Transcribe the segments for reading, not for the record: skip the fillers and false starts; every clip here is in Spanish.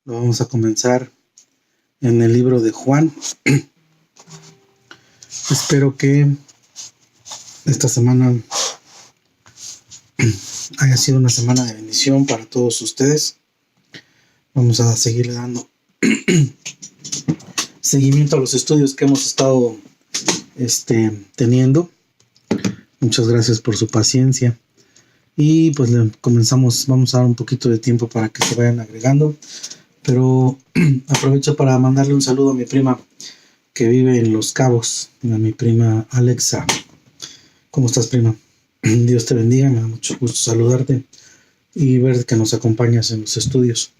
Lo vamos a comenzar en el libro de Juan. Espero que esta semana haya sido una semana de bendición para todos ustedes. Vamos a seguirle dando seguimiento a los estudios que hemos estado teniendo. Muchas gracias por su paciencia. Y pues vamos a dar un poquito de tiempo para que se vayan agregando. Pero aprovecho para mandarle un saludo a mi prima que vive en Los Cabos, a mi prima Alexa. ¿Cómo estás, prima? Dios te bendiga, me da mucho gusto saludarte y ver que nos acompañas en los estudios.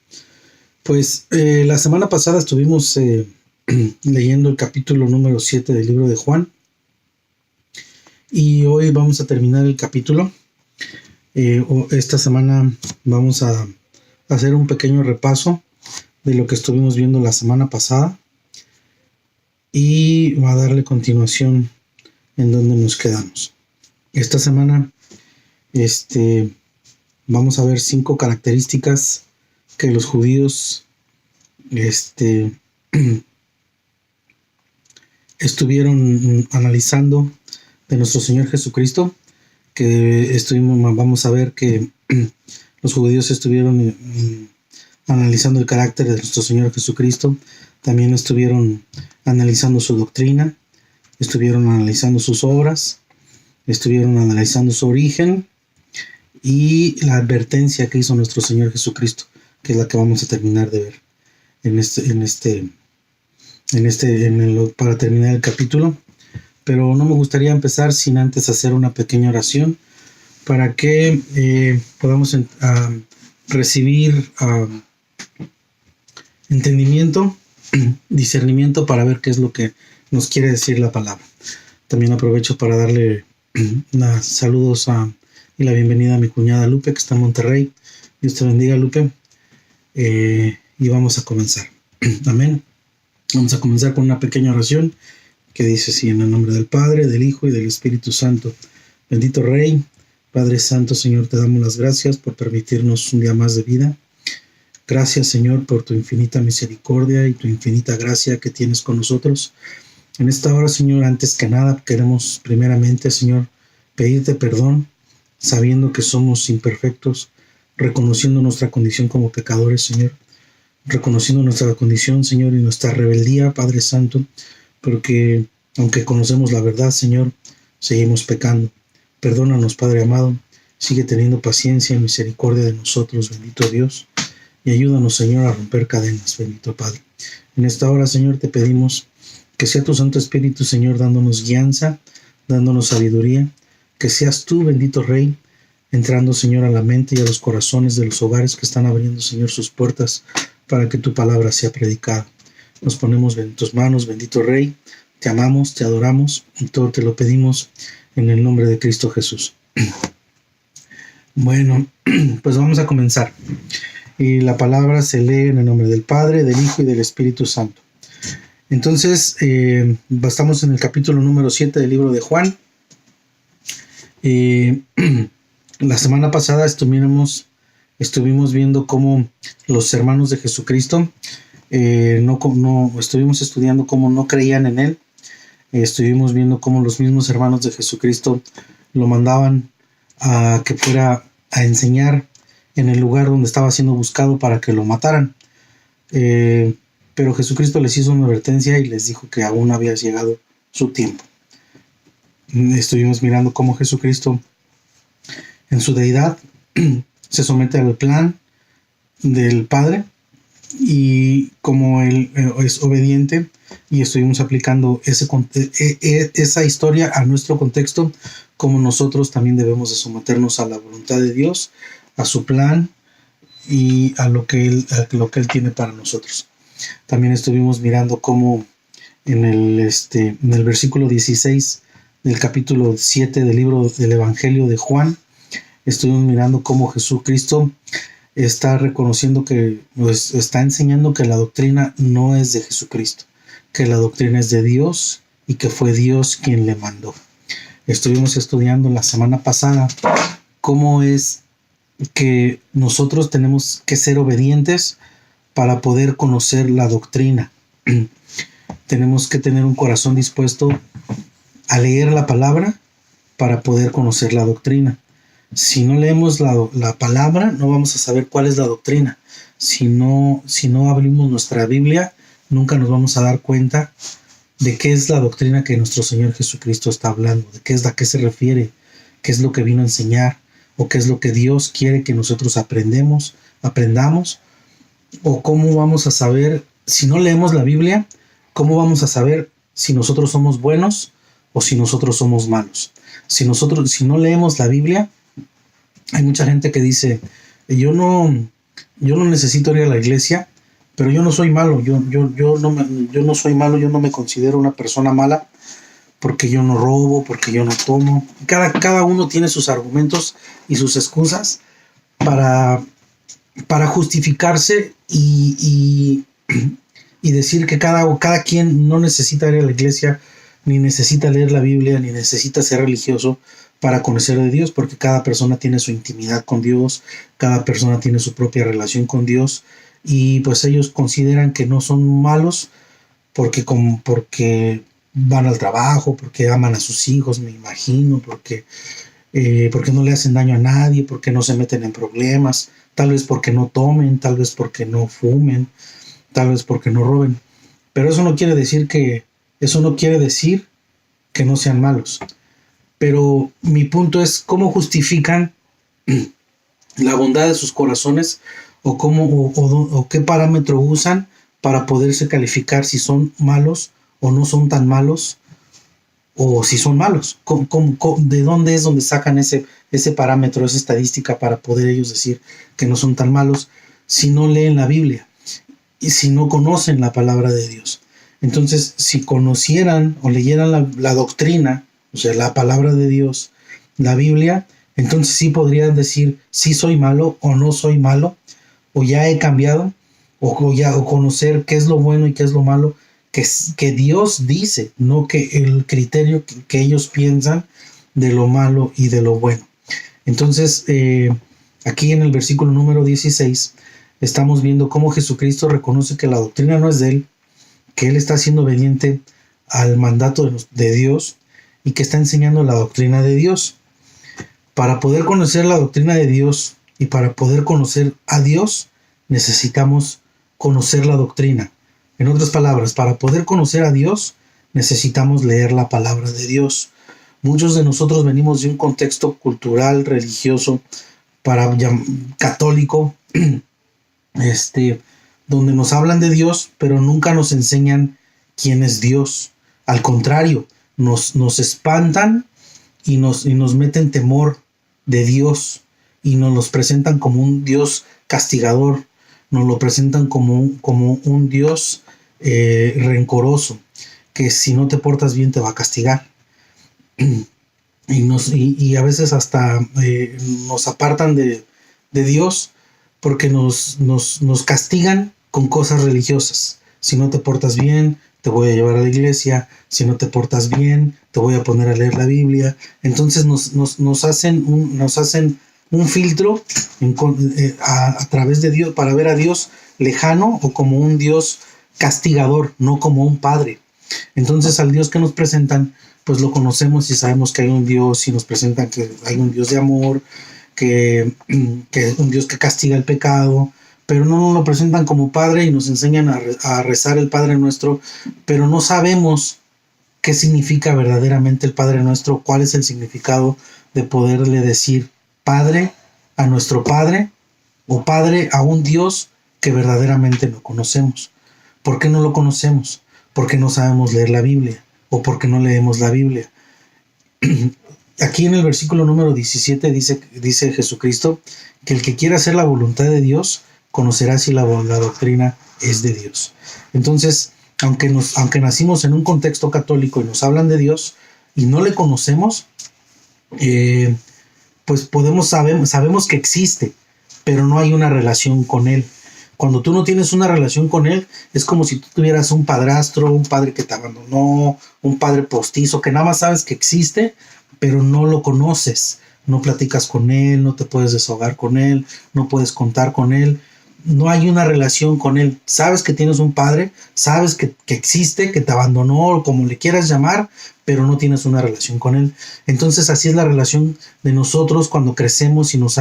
Pues la semana pasada estuvimos leyendo el capítulo número 7 del libro de Juan y hoy vamos a terminar el capítulo. Esta semana vamos a hacer un pequeño repaso de lo que estuvimos viendo la semana pasada y va a darle continuación en donde nos quedamos. Esta semana vamos a ver 5 características que los judíos estuvieron analizando de nuestro Señor Jesucristo, vamos a ver que los judíos estuvieron analizando el carácter de nuestro Señor Jesucristo, también estuvieron analizando su doctrina, estuvieron analizando sus obras, estuvieron analizando su origen y la advertencia que hizo nuestro Señor Jesucristo, que es la que vamos a terminar de ver para terminar el capítulo. Pero no me gustaría empezar sin antes hacer una pequeña oración para que podamos recibir entendimiento, discernimiento para ver qué es lo que nos quiere decir la palabra. También aprovecho para darle saludos y la bienvenida a mi cuñada Lupe, que está en Monterrey. Dios te bendiga, Lupe. Y vamos a comenzar. Amén. Vamos a comenzar con una pequeña oración que dice así: en el nombre del Padre, del Hijo y del Espíritu Santo. Bendito Rey, Padre Santo, Señor, te damos las gracias por permitirnos un día más de vida. Gracias, Señor, por tu infinita misericordia y tu infinita gracia que tienes con nosotros. En esta hora, Señor, antes que nada, queremos primeramente, Señor, pedirte perdón, sabiendo que somos imperfectos, reconociendo nuestra condición como pecadores, Señor, reconociendo nuestra condición, Señor, y nuestra rebeldía, Padre Santo, porque aunque conocemos la verdad, Señor, seguimos pecando. Perdónanos, Padre amado, sigue teniendo paciencia y misericordia de nosotros, bendito Dios, y ayúdanos, Señor, a romper cadenas, bendito Padre. En esta hora, Señor, te pedimos que sea tu Santo Espíritu, Señor, dándonos guianza, dándonos sabiduría, que seas tú, bendito Rey, entrando, Señor, a la mente y a los corazones de los hogares que están abriendo, Señor, sus puertas para que tu palabra sea predicada. Nos ponemos en tus manos, bendito Rey, te amamos, te adoramos y todo te lo pedimos en el nombre de Cristo Jesús. Bueno, pues vamos a comenzar. Y la palabra se lee en el nombre del Padre, del Hijo y del Espíritu Santo. Entonces, estamos en el capítulo número 7 del libro de Juan. La semana pasada estuvimos viendo cómo los hermanos de Jesucristo estuvimos estudiando cómo no creían en él. Estuvimos viendo cómo los mismos hermanos de Jesucristo lo mandaban a que fuera a enseñar en el lugar donde estaba siendo buscado para que lo mataran. Pero Jesucristo les hizo una advertencia y les dijo que aún había llegado su tiempo. Estuvimos mirando cómo Jesucristo, en su deidad, se somete al plan del Padre y como él es obediente, y estuvimos aplicando esa historia a nuestro contexto, como nosotros también debemos de someternos a la voluntad de Dios, a su plan y a lo que él tiene para nosotros. También estuvimos mirando cómo en el versículo 16 del capítulo 7 del libro del Evangelio de Juan, estuvimos mirando cómo Jesucristo está reconociendo está enseñando que la doctrina no es de Jesucristo, que la doctrina es de Dios y que fue Dios quien le mandó. Estuvimos estudiando la semana pasada cómo es que nosotros tenemos que ser obedientes para poder conocer la doctrina. Tenemos que tener un corazón dispuesto a leer la palabra para poder conocer la doctrina. Si no leemos la palabra, no vamos a saber cuál es la doctrina. Si no abrimos nuestra Biblia, nunca nos vamos a dar cuenta de qué es la doctrina que nuestro Señor Jesucristo está hablando, de qué es a qué se refiere, qué es lo que vino a enseñar, o qué es lo que Dios quiere que nosotros aprendamos, o cómo vamos a saber, si no leemos la Biblia, cómo vamos a saber si nosotros somos buenos o si nosotros somos malos. Si no leemos la Biblia, hay mucha gente que dice, yo no necesito ir a la iglesia, pero yo no soy malo, yo no soy malo, yo no me considero una persona mala porque yo no robo, porque yo no tomo. Cada uno tiene sus argumentos y sus excusas para justificarse y decir que cada quien no necesita ir a la iglesia, ni necesita leer la Biblia, ni necesita ser religioso para conocer de Dios, porque cada persona tiene su intimidad con Dios, cada persona tiene su propia relación con Dios, y pues ellos consideran que no son malos porque van al trabajo, porque aman a sus hijos, me imagino, porque no le hacen daño a nadie, porque no se meten en problemas, tal vez porque no tomen, tal vez porque no fumen, tal vez porque no roben. Pero eso no quiere decir que no sean malos. Pero mi punto es cómo justifican la bondad de sus corazones o qué parámetro usan para poderse calificar si son malos o no son tan malos, o si son malos. ¿De dónde es donde sacan ese parámetro, esa estadística para poder ellos decir que no son tan malos si no leen la Biblia y si no conocen la palabra de Dios? Entonces, si conocieran o leyeran la doctrina, o sea, la palabra de Dios, la Biblia, entonces sí podrían decir si soy malo o no soy malo, o ya he cambiado, o conocer qué es lo bueno y qué es lo malo, que Dios dice, no que el criterio que ellos piensan de lo malo y de lo bueno. Entonces, aquí en el versículo número 16, estamos viendo cómo Jesucristo reconoce que la doctrina no es de Él, que Él está siendo obediente al mandato de Dios y que está enseñando la doctrina de Dios. Para poder conocer la doctrina de Dios y para poder conocer a Dios, necesitamos conocer la doctrina. En otras palabras, para poder conocer a Dios, necesitamos leer la palabra de Dios. Muchos de nosotros venimos de un contexto cultural, religioso, católico, donde nos hablan de Dios, pero nunca nos enseñan quién es Dios. Al contrario, nos espantan y nos meten temor de Dios y nos los presentan como un Dios castigador, nos lo presentan como un Dios rencoroso, que si no te portas bien te va a castigar. Y a veces hasta nos apartan de Dios porque nos castigan con cosas religiosas. Si no te portas bien, te voy a llevar a la iglesia. Si no te portas bien, te voy a poner a leer la Biblia. Entonces nos hacen un filtro a través de Dios para ver a Dios lejano o como un Dios castigador, no como un padre. Entonces al Dios que nos presentan, pues lo conocemos y sabemos que hay un Dios, y nos presentan que hay un Dios de amor, que un Dios que castiga el pecado, pero no nos lo presentan como padre y nos enseñan a rezar el Padre Nuestro, pero no sabemos qué significa verdaderamente el Padre Nuestro, cuál es el significado de poderle decir Padre a nuestro Padre o Padre a un Dios que verdaderamente no conocemos. ¿Por qué no lo conocemos? Porque no sabemos leer la Biblia o porque no leemos la Biblia. Aquí en el versículo número 17 dice Jesucristo que el que quiera hacer la voluntad de Dios conocerá si la doctrina es de Dios. Entonces, aunque nacimos en un contexto católico y nos hablan de Dios y no le conocemos, pues sabemos que existe, pero no hay una relación con Él. Cuando tú no tienes una relación con Él, es como si tú tuvieras un padrastro, un padre que te abandonó, un padre postizo, que nada más sabes que existe, pero no lo conoces. No platicas con Él, no te puedes desahogar con Él, no puedes contar con Él. no hay una relación con Él. Sabes que tienes un Padre, sabes que existe, que te abandonó, como le quieras llamar, pero no tienes una relación con Él. Entonces así es la relación de nosotros cuando crecemos y nos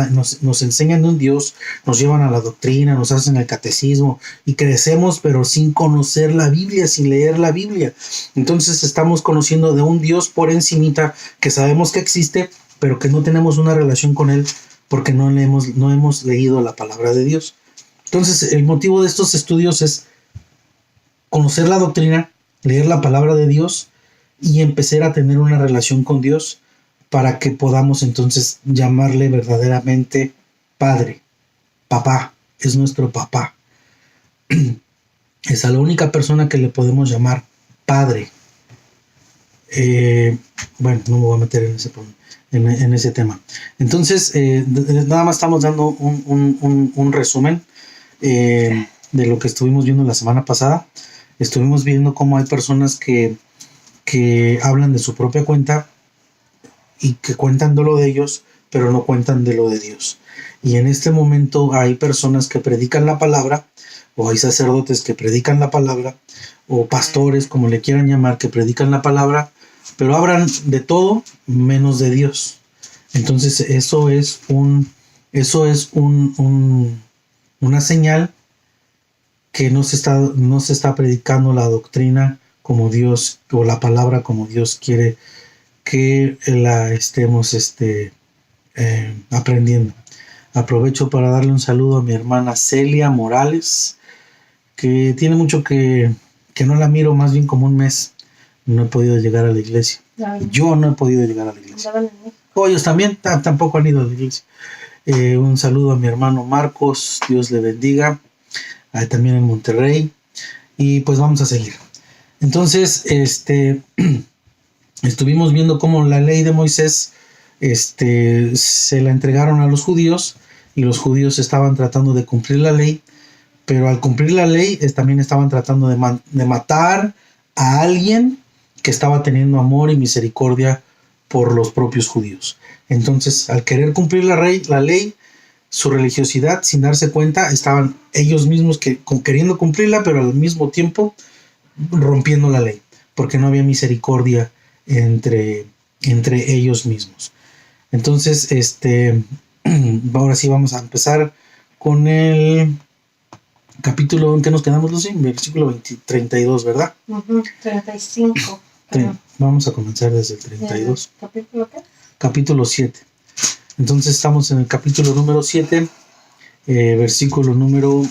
enseñan de un Dios, nos llevan a la doctrina, nos hacen el catecismo y crecemos, pero sin conocer la Biblia, sin leer la Biblia. Entonces estamos conociendo de un Dios por encimita que sabemos que existe, pero que no tenemos una relación con Él porque no hemos leído la palabra de Dios. Entonces, el motivo de estos estudios es conocer la doctrina, leer la palabra de Dios y empezar a tener una relación con Dios para que podamos entonces llamarle verdaderamente Padre, Papá, es nuestro papá. Es a la única persona que le podemos llamar Padre. Bueno, no me voy a meter en ese tema. Entonces, nada más estamos dando un resumen de lo que estuvimos viendo la semana pasada. Estuvimos viendo cómo hay personas que hablan de su propia cuenta y que cuentan de lo de ellos, pero no cuentan de lo de Dios. Y en este momento hay personas que predican la palabra, o hay sacerdotes que predican la palabra, o pastores, como le quieran llamar, que predican la palabra, pero hablan de todo menos de Dios. Entonces eso es una señal que no se está predicando la doctrina como Dios, o la palabra como Dios quiere que la estemos aprendiendo. Aprovecho para darle un saludo a mi hermana Celia Morales, que tiene mucho que no la miro, más bien como un mes. No he podido llegar a la iglesia. Yo no he podido llegar a la iglesia. Ellos también tampoco han ido a la iglesia. Un saludo a mi hermano Marcos, Dios le bendiga, también en Monterrey. Y pues vamos a seguir. Entonces, estuvimos viendo cómo la ley de Moisés se la entregaron a los judíos y los judíos estaban tratando de cumplir la ley, pero al cumplir la ley también estaban tratando de matar a alguien que estaba teniendo amor y misericordia por los propios judíos. Entonces, al querer cumplir la ley, su religiosidad, sin darse cuenta, estaban ellos mismos queriendo cumplirla, pero al mismo tiempo rompiendo la ley, porque no había misericordia entre ellos mismos. Entonces, ahora sí vamos a empezar con el capítulo en que nos quedamos, Lucy, versículo 32, ¿verdad? 35. Vamos a comenzar desde el 32. ¿Capítulo qué? Capítulo 7. Entonces estamos en el capítulo número 7, versículo número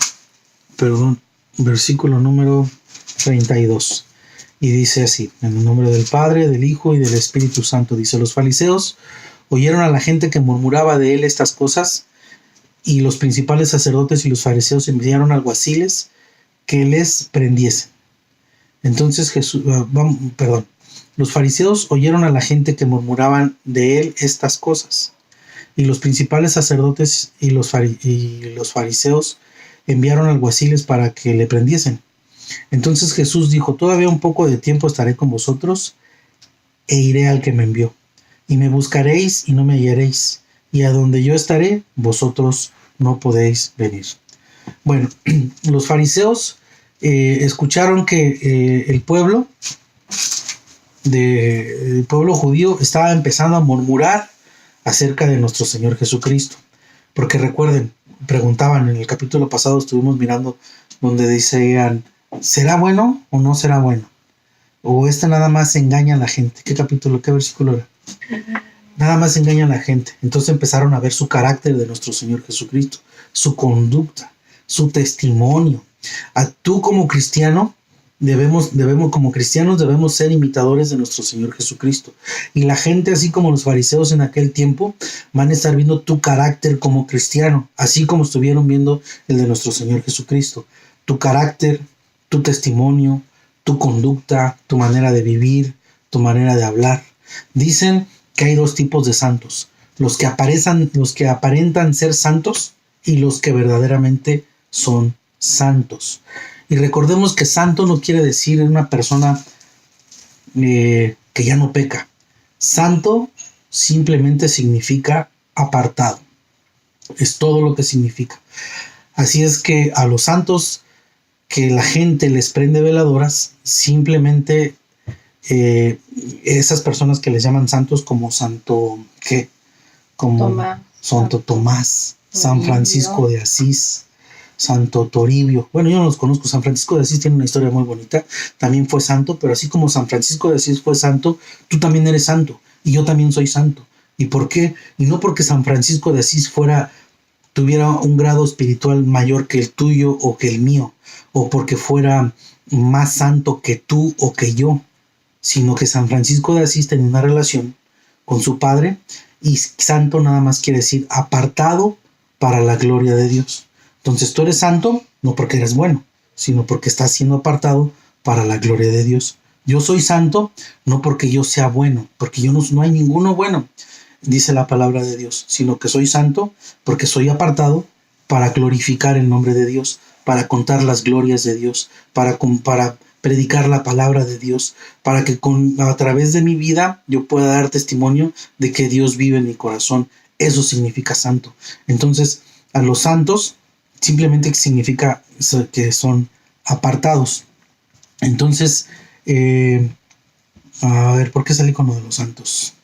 32. Y dice así: en el nombre del Padre, del Hijo y del Espíritu Santo. Dice: los fariseos oyeron a la gente que murmuraba de él estas cosas, y los principales sacerdotes y los fariseos enviaron alguaciles que les prendiesen. Entonces los fariseos oyeron a la gente que murmuraban de él estas cosas, y los principales sacerdotes y los fariseos enviaron alguaciles para que le prendiesen. Entonces Jesús dijo: todavía un poco de tiempo estaré con vosotros, e iré al que me envió. Y me buscaréis y no me hallaréis, y a donde yo estaré, vosotros no podéis venir. Bueno, los fariseos escucharon que el pueblo judío estaba empezando a murmurar acerca de nuestro Señor Jesucristo. Porque recuerden, preguntaban en el capítulo pasado, estuvimos mirando donde decían: ¿será bueno o no será bueno? O nada más engaña a la gente. ¿Qué versículo era? Nada más engaña a la gente. Entonces empezaron a ver su carácter de nuestro Señor Jesucristo, su conducta, su testimonio. Tú como cristiano como cristianos debemos ser imitadores de nuestro Señor Jesucristo. Y la gente, así como los fariseos en aquel tiempo, van a estar viendo tu carácter como cristiano, así como estuvieron viendo el de nuestro Señor Jesucristo. Tu carácter, tu testimonio, tu conducta, tu manera de vivir, tu manera de hablar. Dicen que hay dos tipos de santos: los que aparentan ser santos y los que verdaderamente son santos. Y recordemos que santo no quiere decir una persona que ya no peca. Santo simplemente significa apartado. Es todo lo que significa. Así es que a los santos que la gente les prende veladoras, simplemente esas personas que les llaman santos como Santo, ¿qué? Como Tomás, Santo Tomás, San Toribio. Francisco de Asís, Santo Toribio. Bueno, yo no los conozco. San Francisco de Asís tiene una historia muy bonita. También fue santo, pero así como San Francisco de Asís fue santo, tú también eres santo y yo también soy santo. ¿Y por qué? Y no porque San Francisco de Asís tuviera un grado espiritual mayor que el tuyo o que el mío, o porque fuera más santo que tú o que yo, sino que San Francisco de Asís tenía una relación con su padre, y santo nada más quiere decir apartado para la gloria de Dios. Entonces tú eres santo no porque eres bueno, sino porque estás siendo apartado para la gloria de Dios. Yo soy santo no porque yo sea bueno, porque no hay ninguno bueno, dice la palabra de Dios, sino que soy santo porque soy apartado para glorificar el nombre de Dios, para contar las glorias de Dios, para predicar la palabra de Dios, para que a través de mi vida yo pueda dar testimonio de que Dios vive en mi corazón. Eso significa santo. Entonces, a los santos simplemente significa que son apartados. Entonces, a ver, ¿por qué salí con lo de los santos?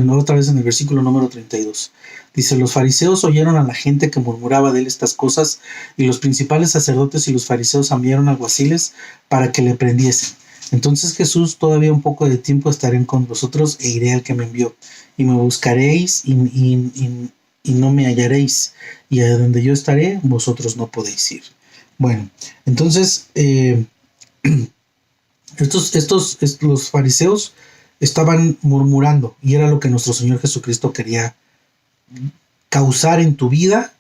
Otra vez en el versículo número 32. Dice, los fariseos oyeron a la gente que murmuraba de él estas cosas, y los principales sacerdotes y los fariseos enviaron alguaciles para que le prendiesen. Entonces Jesús, todavía un poco de tiempo estaré con vosotros e iré al que me envió, y me buscaréis y no me hallaréis, y a donde yo estaré vosotros no podéis ir. Bueno, entonces los fariseos estaban murmurando, y era lo que nuestro Señor Jesucristo quería causar en tu vida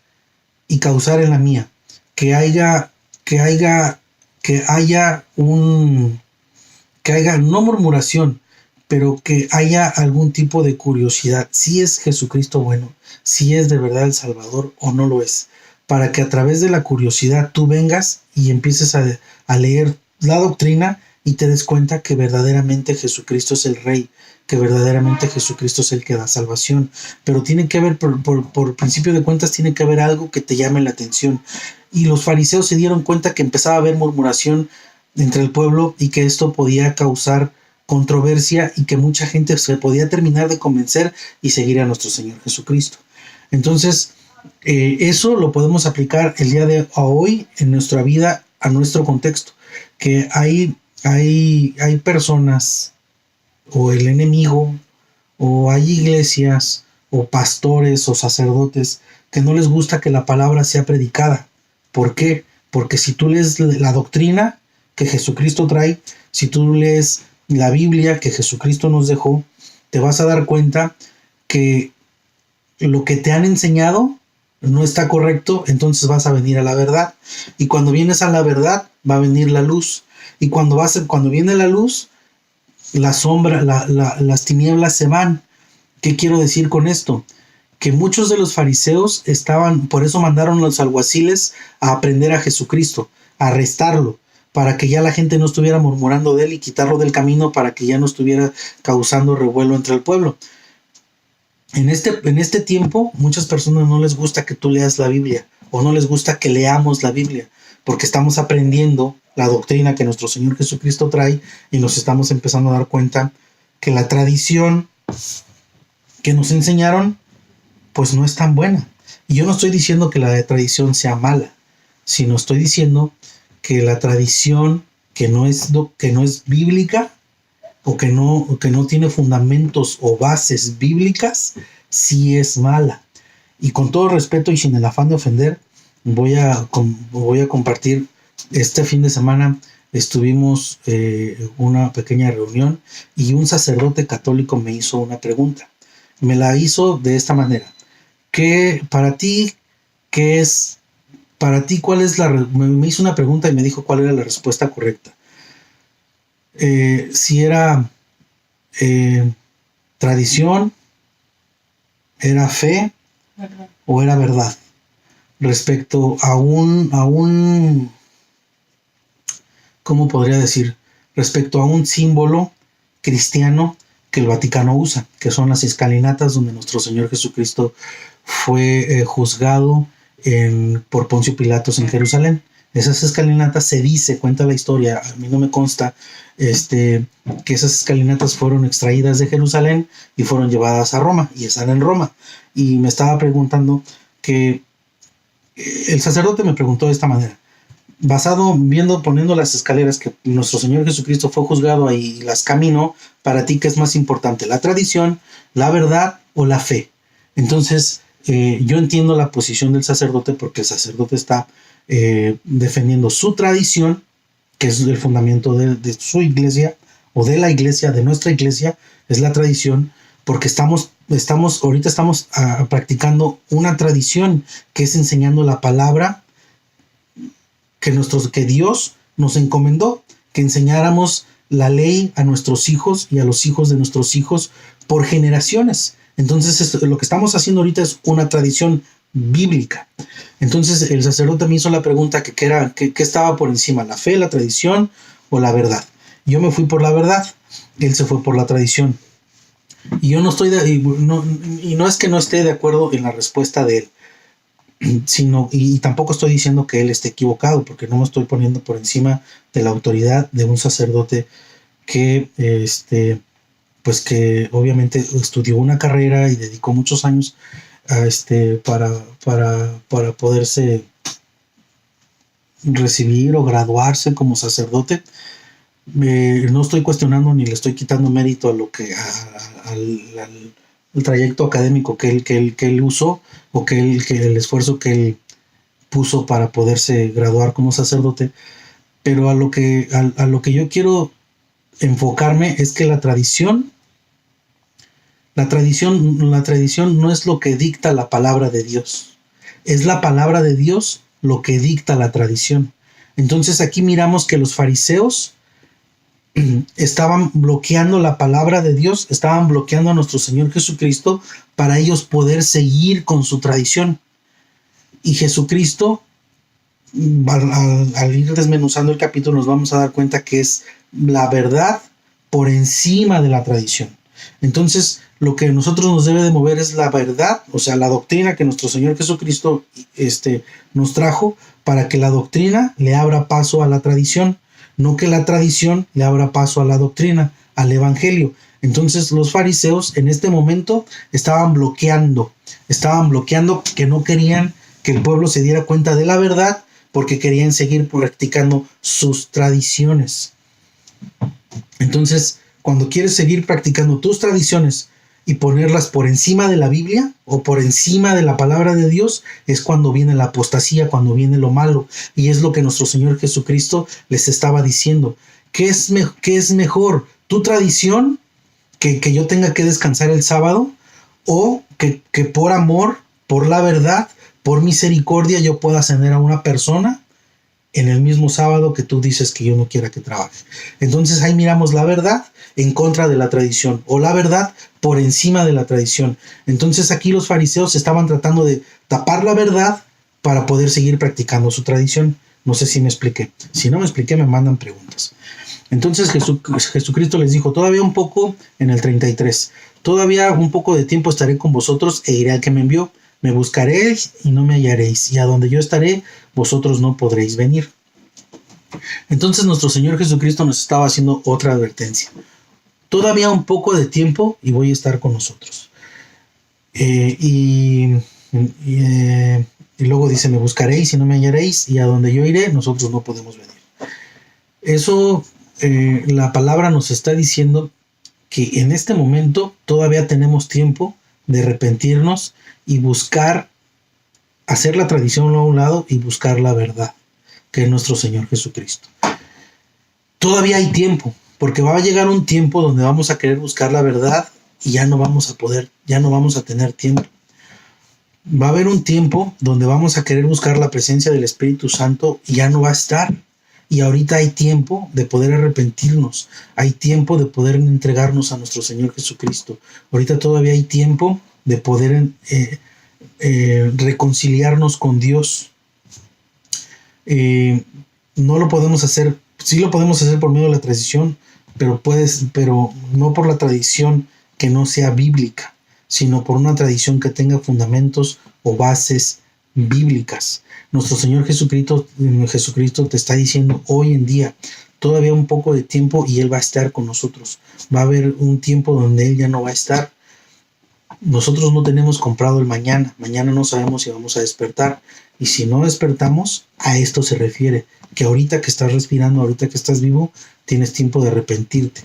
y causar en la mía, que haya no murmuración, pero que haya algún tipo de curiosidad, si es Jesucristo bueno, si es de verdad el Salvador o no lo es, para que a través de la curiosidad tú vengas y empieces a leer la doctrina y te des cuenta que verdaderamente Jesucristo es el Rey, que verdaderamente Jesucristo es el que da salvación. Pero tiene que haber, por principio de cuentas, tiene que haber algo que te llame la atención. Y los fariseos se dieron cuenta que empezaba a haber murmuración entre el pueblo y que esto podía causar controversia y que mucha gente se podía terminar de convencer y seguir a nuestro Señor Jesucristo. Entonces, eso lo podemos aplicar el día de hoy en nuestra vida, a nuestro contexto, que hay personas, o el enemigo, o hay iglesias, o pastores, o sacerdotes, que no les gusta que la palabra sea predicada. ¿Por qué? Porque si tú lees la doctrina que Jesucristo trae, si tú lees la Biblia que Jesucristo nos dejó, te vas a dar cuenta que lo que te han enseñado no está correcto, entonces vas a venir a la verdad. Y cuando vienes a la verdad, va a venir la luz. Y cuando viene la luz, la sombra, las tinieblas se van. ¿Qué quiero decir con esto? Que muchos de los fariseos por eso mandaron a los alguaciles a aprender a Jesucristo, a arrestarlo, para que ya la gente no estuviera murmurando de él y quitarlo del camino, para que ya no estuviera causando revuelo entre el pueblo. En este tiempo, muchas personas no les gusta que tú leas la Biblia, o no les gusta que leamos la Biblia, porque estamos aprendiendo la doctrina que nuestro Señor Jesucristo trae y nos estamos empezando a dar cuenta que la tradición que nos enseñaron pues no es tan buena. Y yo no estoy diciendo que la tradición sea mala, sino estoy diciendo que la tradición que no es bíblica, o que no tiene fundamentos o bases bíblicas, sí es mala. Y con todo respeto y sin el afán de ofender, voy a compartir. Este fin de semana estuvimos una pequeña reunión y un sacerdote católico me hizo una pregunta. Me la hizo de esta manera: me hizo una pregunta y me dijo cuál era la respuesta correcta. Si era tradición, era fe, ¿verdad? O era verdad, respecto a un ¿cómo podría decir? Respecto a un símbolo cristiano que el Vaticano usa, que son las escalinatas donde nuestro Señor Jesucristo fue juzgado por Poncio Pilatos en Jerusalén. Esas escalinatas se dice, cuenta la historia, a mí no me consta, que esas escalinatas fueron extraídas de Jerusalén y fueron llevadas a Roma y están en Roma. Y me estaba preguntando que el sacerdote me preguntó de esta manera, poniendo las escaleras que nuestro Señor Jesucristo fue juzgado ahí y las caminó, para ti, ¿qué es más importante? ¿La tradición, la verdad o la fe? Entonces, yo entiendo la posición del sacerdote porque el sacerdote está defendiendo su tradición, que es el fundamento de su iglesia o de la iglesia, de nuestra iglesia, es la tradición, porque ahorita estamos practicando una tradición que es enseñando la palabra que Dios nos encomendó, que enseñáramos la ley a nuestros hijos y a los hijos de nuestros hijos por generaciones. Entonces, lo que estamos haciendo ahorita es una tradición bíblica. Entonces, el sacerdote me hizo la pregunta ¿qué estaba por encima? ¿La fe, la tradición o la verdad? Yo me fui por la verdad, él se fue por la tradición. Y yo no es que no esté de acuerdo en la respuesta de él, y tampoco estoy diciendo que él esté equivocado, porque no me estoy poniendo por encima de la autoridad de un sacerdote que pues que obviamente estudió una carrera y dedicó muchos años para poderse recibir o graduarse como sacerdote. No estoy cuestionando ni le estoy quitando mérito a lo que al trayecto académico que él usó, o el esfuerzo que él puso para poderse graduar como sacerdote, pero a lo que yo quiero enfocarme es que la tradición no es lo que dicta la palabra de Dios, es la palabra de Dios lo que dicta la tradición. Entonces aquí miramos que los fariseos estaban bloqueando la palabra de Dios, estaban bloqueando a nuestro Señor Jesucristo para ellos poder seguir con su tradición. Y Jesucristo, al ir desmenuzando el capítulo, nos vamos a dar cuenta que es la verdad por encima de la tradición. Entonces, lo que a nosotros nos debe de mover es la verdad, o sea, la doctrina que nuestro Señor Jesucristo nos trajo, para que la doctrina le abra paso a la tradición, no que la tradición le abra paso a la doctrina, al evangelio. Entonces los fariseos en este momento estaban bloqueando que no querían que el pueblo se diera cuenta de la verdad, porque querían seguir practicando sus tradiciones. Entonces, cuando quieres seguir practicando tus tradiciones y ponerlas por encima de la Biblia o por encima de la palabra de Dios, es cuando viene la apostasía, cuando viene lo malo. Y es lo que nuestro Señor Jesucristo les estaba diciendo. ¿Qué es mejor? ¿Tu tradición, que yo tenga que descansar el sábado? ¿O que por amor, por la verdad, por misericordia, yo pueda ascender a una persona en el mismo sábado que tú dices que yo no quiera que trabaje? Entonces ahí miramos la verdad en contra de la tradición, o la verdad por encima de la tradición. Entonces aquí los fariseos estaban tratando de tapar la verdad para poder seguir practicando su tradición. No sé si me expliqué. Si no me expliqué, me mandan preguntas. Entonces Jesucristo les dijo, todavía un poco, en el 33, todavía un poco de tiempo estaré con vosotros e iré al que me envió. Me buscaréis y no me hallaréis, y a donde yo estaré, vosotros no podréis venir. Entonces nuestro Señor Jesucristo nos estaba haciendo otra advertencia. Todavía un poco de tiempo y voy a estar con nosotros. Y luego dice, me buscaréis y no me hallaréis, y a donde yo iré, nosotros no podemos venir. Eso, la palabra nos está diciendo que en este momento todavía tenemos tiempo de arrepentirnos y buscar, hacer la tradición a un lado y buscar la verdad, que es nuestro Señor Jesucristo. Todavía hay tiempo, porque va a llegar un tiempo donde vamos a querer buscar la verdad y ya no vamos a poder, ya no vamos a tener tiempo. Va a haber un tiempo donde vamos a querer buscar la presencia del Espíritu Santo y ya no va a estar. Y ahorita hay tiempo de poder arrepentirnos, hay tiempo de poder entregarnos a nuestro Señor Jesucristo. Ahorita todavía hay tiempo de poder reconciliarnos con Dios. No lo podemos hacer, sí lo podemos hacer por medio de la tradición, pero no por la tradición que no sea bíblica, sino por una tradición que tenga fundamentos o bases bíblicas. Nuestro Señor Jesucristo te está diciendo hoy en día, todavía un poco de tiempo y Él va a estar con nosotros. Va a haber un tiempo donde Él ya no va a estar. Nosotros no tenemos comprado el mañana. Mañana no sabemos si vamos a despertar. Y si no despertamos, a esto se refiere. Que ahorita que estás respirando, ahorita que estás vivo, tienes tiempo de arrepentirte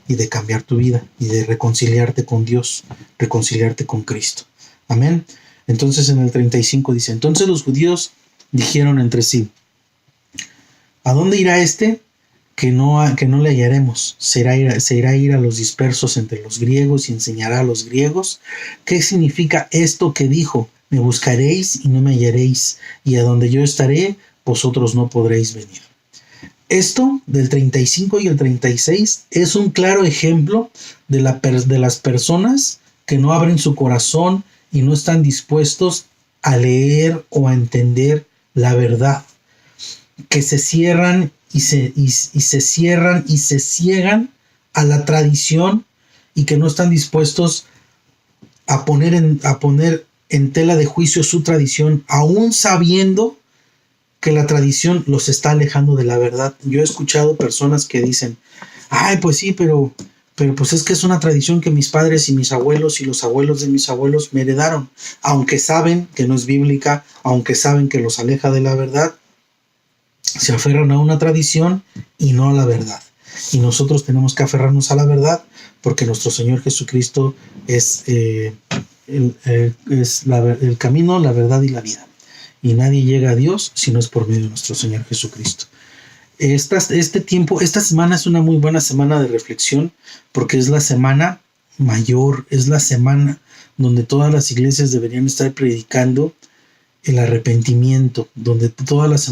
y de cambiar tu vida y de reconciliarte con Dios, reconciliarte con Cristo. Amén. Entonces en el 35 dice, entonces los judíos dijeron entre sí, ¿a dónde irá este? Que no le hallaremos. Se irá a ir a los dispersos entre los griegos y enseñará a los griegos. ¿Qué significa esto que dijo? Me buscaréis y no me hallaréis, y a donde yo estaré, vosotros no podréis venir. Esto del 35 y el 36 es un claro ejemplo de las personas que no abren su corazón y no están dispuestos a leer o a entender la verdad, que se cierran y se ciegan a la tradición y que no están dispuestos a poner en tela de juicio su tradición, aún sabiendo que la tradición los está alejando de la verdad. Yo he escuchado personas que dicen, ay, pues sí, pero pues es que es una tradición que mis padres y mis abuelos y los abuelos de mis abuelos me heredaron, aunque saben que no es bíblica, aunque saben que los aleja de la verdad, se aferran a una tradición y no a la verdad. Y nosotros tenemos que aferrarnos a la verdad porque nuestro Señor Jesucristo es el camino, la verdad y la vida. Y nadie llega a Dios si no es por medio de nuestro Señor Jesucristo. Esta semana es una muy buena semana de reflexión porque es la semana mayor, es la semana donde todas las iglesias deberían estar predicando el arrepentimiento, donde todas las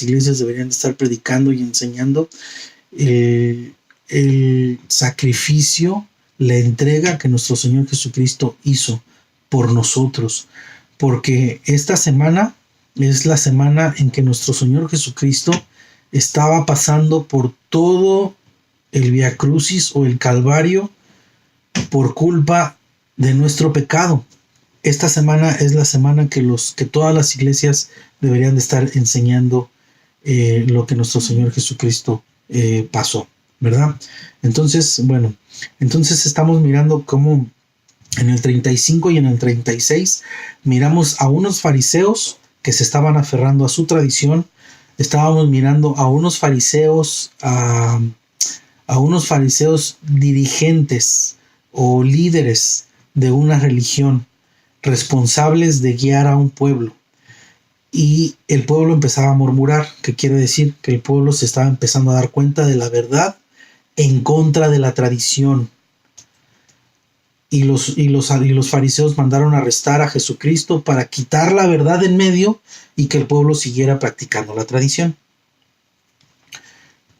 iglesias deberían estar predicando y enseñando el sacrificio, la entrega que nuestro Señor Jesucristo hizo por nosotros, porque esta semana es la semana en que nuestro Señor Jesucristo estaba pasando por todo el Vía Crucis o el Calvario por culpa de nuestro pecado. Esta semana es la semana que todas las iglesias deberían de estar enseñando lo que nuestro Señor Jesucristo pasó, ¿verdad? Entonces, estamos mirando cómo en el 35 y en el 36 miramos a unos fariseos que se estaban aferrando a su tradición. Estábamos mirando a unos fariseos, a unos fariseos dirigentes o líderes de una religión, responsables de guiar a un pueblo. Y el pueblo empezaba a murmurar, que quiere decir que el pueblo se estaba empezando a dar cuenta de la verdad en contra de la tradición. Y los fariseos mandaron a arrestar a Jesucristo para quitar la verdad en medio y que el pueblo siguiera practicando la tradición.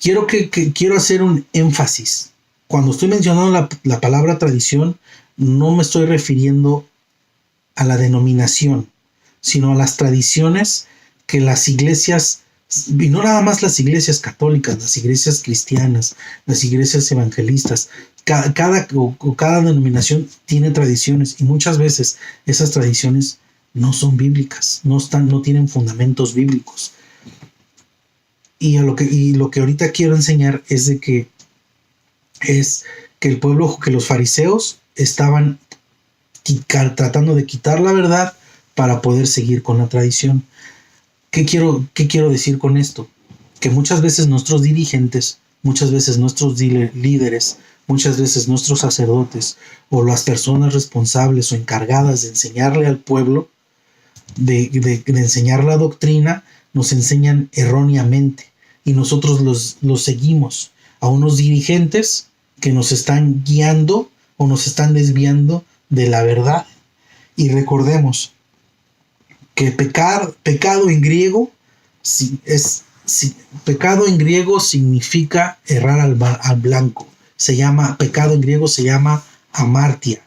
Quiero hacer un énfasis. Cuando estoy mencionando la palabra tradición, no me estoy refiriendo a la denominación, sino a las tradiciones que las iglesias, y no nada más las iglesias católicas, las iglesias cristianas, las iglesias evangelistas, cada denominación tiene tradiciones y muchas veces esas tradiciones no son bíblicas, no tienen fundamentos bíblicos. Y lo que ahorita quiero enseñar es que el pueblo, que los fariseos estaban tratando de quitar la verdad para poder seguir con la tradición. ¿Qué quiero decir con esto? Que muchas veces nuestros dirigentes, muchas veces nuestros líderes, muchas veces nuestros sacerdotes o las personas responsables o encargadas de enseñarle al pueblo, de enseñar la doctrina, nos enseñan erróneamente y nosotros los seguimos a unos dirigentes que nos están guiando o nos están desviando de la verdad. Y recordemos que pecado en griego significa errar al blanco. Pecado en griego se llama amartia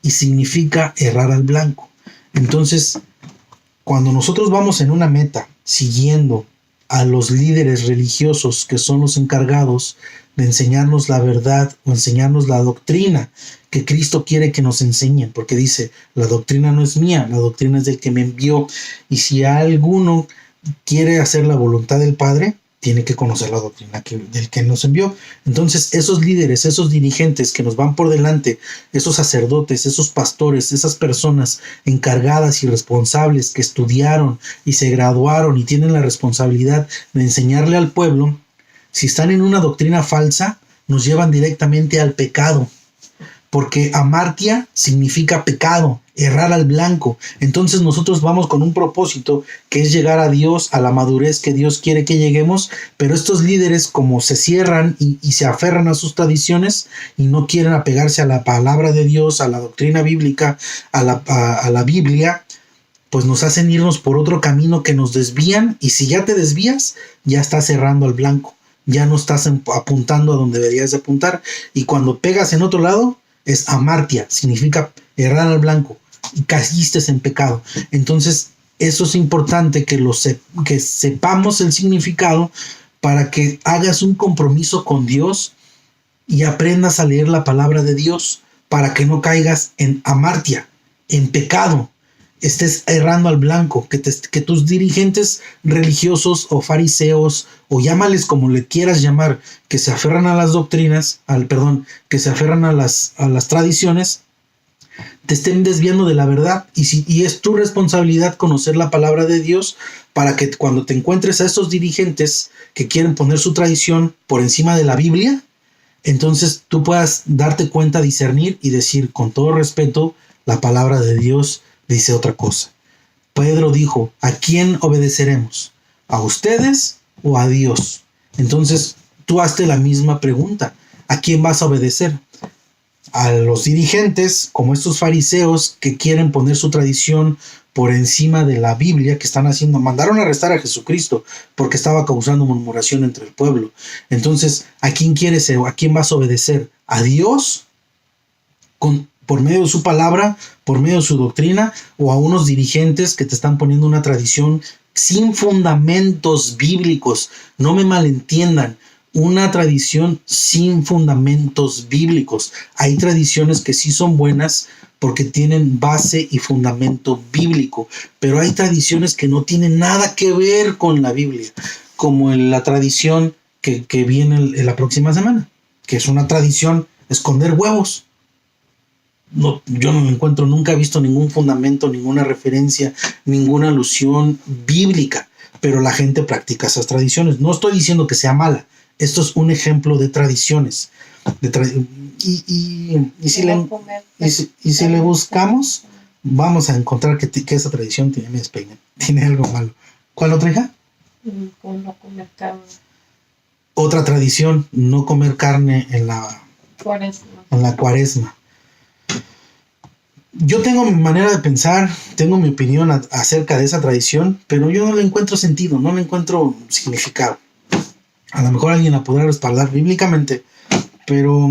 y significa errar al blanco. Entonces, cuando nosotros vamos en una meta siguiendo a los líderes religiosos que son los encargados de enseñarnos la verdad o enseñarnos la doctrina que Cristo quiere que nos enseñen, porque dice, la doctrina no es mía, la doctrina es del que me envió, y si alguno quiere hacer la voluntad del Padre, tiene que conocer la doctrina del que nos envió. Entonces, esos líderes, esos dirigentes que nos van por delante, esos sacerdotes, esos pastores, esas personas encargadas y responsables que estudiaron y se graduaron y tienen la responsabilidad de enseñarle al pueblo, si están en una doctrina falsa, nos llevan directamente al pecado. Porque amartia significa pecado, errar al blanco. Entonces nosotros vamos con un propósito que es llegar a Dios, a la madurez que Dios quiere que lleguemos, pero estos líderes como se cierran y se aferran a sus tradiciones y no quieren apegarse a la palabra de Dios, a la doctrina bíblica, a la Biblia, pues nos hacen irnos por otro camino que nos desvían, y si ya te desvías, ya estás cerrando al blanco, ya no estás apuntando a donde deberías de apuntar, y cuando pegas en otro lado, es amartia, significa errar al blanco y caíste en pecado. Entonces, eso es importante que sepamos el significado para que hagas un compromiso con Dios y aprendas a leer la palabra de Dios para que no caigas en amartia, en pecado, estés errando al blanco, que tus dirigentes religiosos o fariseos, o llámales como le quieras llamar, que se aferran a las doctrinas, que se aferran a las tradiciones, te estén desviando de la verdad, y es tu responsabilidad conocer la palabra de Dios para que cuando te encuentres a estos dirigentes que quieren poner su tradición por encima de la Biblia, entonces tú puedas darte cuenta, discernir y decir con todo respeto, la palabra de Dios dice otra cosa. Pedro dijo, ¿a quién obedeceremos? ¿A ustedes o a Dios? Entonces tú hazte la misma pregunta. ¿A quién vas a obedecer? ¿A los dirigentes, como estos fariseos que quieren poner su tradición por encima de la Biblia, que están haciendo? Mandaron a arrestar a Jesucristo porque estaba causando murmuración entre el pueblo. Entonces, ¿a quién vas a obedecer? ¿A Dios? Por medio de su palabra, por medio de su doctrina, o a unos dirigentes que te están poniendo una tradición sin fundamentos bíblicos. No me malentiendan, una tradición sin fundamentos bíblicos. Hay tradiciones que sí son buenas porque tienen base y fundamento bíblico, pero hay tradiciones que no tienen nada que ver con la Biblia, como la tradición que viene la próxima semana, que es una tradición, esconder huevos. No, yo no encuentro, nunca he visto ningún fundamento, ninguna referencia, ninguna alusión bíblica, pero la gente practica esas tradiciones. No estoy diciendo que sea mala, esto es un ejemplo de tradiciones. Si le buscamos, vamos a encontrar que esa tradición tiene algo malo. ¿Cuál otra, hija? No comer carne. Otra tradición, no comer carne en la cuaresma. Yo tengo mi manera de pensar, tengo mi opinión acerca de esa tradición, pero yo no le encuentro sentido, no le encuentro significado. A lo mejor alguien la podrá respaldar bíblicamente, pero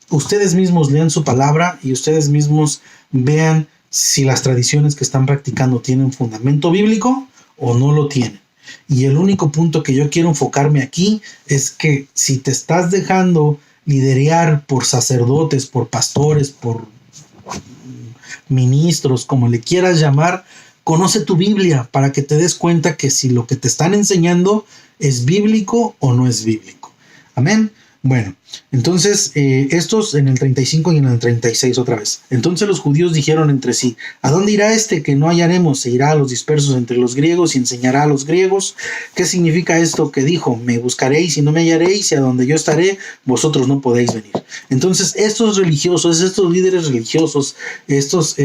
ustedes mismos lean su palabra y ustedes mismos vean si las tradiciones que están practicando tienen fundamento bíblico o no lo tienen. Y el único punto que yo quiero enfocarme aquí es que si te estás dejando liderar por sacerdotes, por pastores, por ministros, como le quieras llamar, conoce tu Biblia para que te des cuenta que si lo que te están enseñando es bíblico o no es bíblico. Amén. Bueno, entonces estos en el 35 y en el 36 otra vez. Entonces los judíos dijeron entre sí, ¿a dónde irá este que no hallaremos? Se irá a los dispersos entre los griegos y enseñará a los griegos. ¿Qué significa esto que dijo? Me buscaréis y no me hallaréis, y a donde yo estaré, vosotros no podéis venir. Entonces estos religiosos, estos líderes religiosos, estos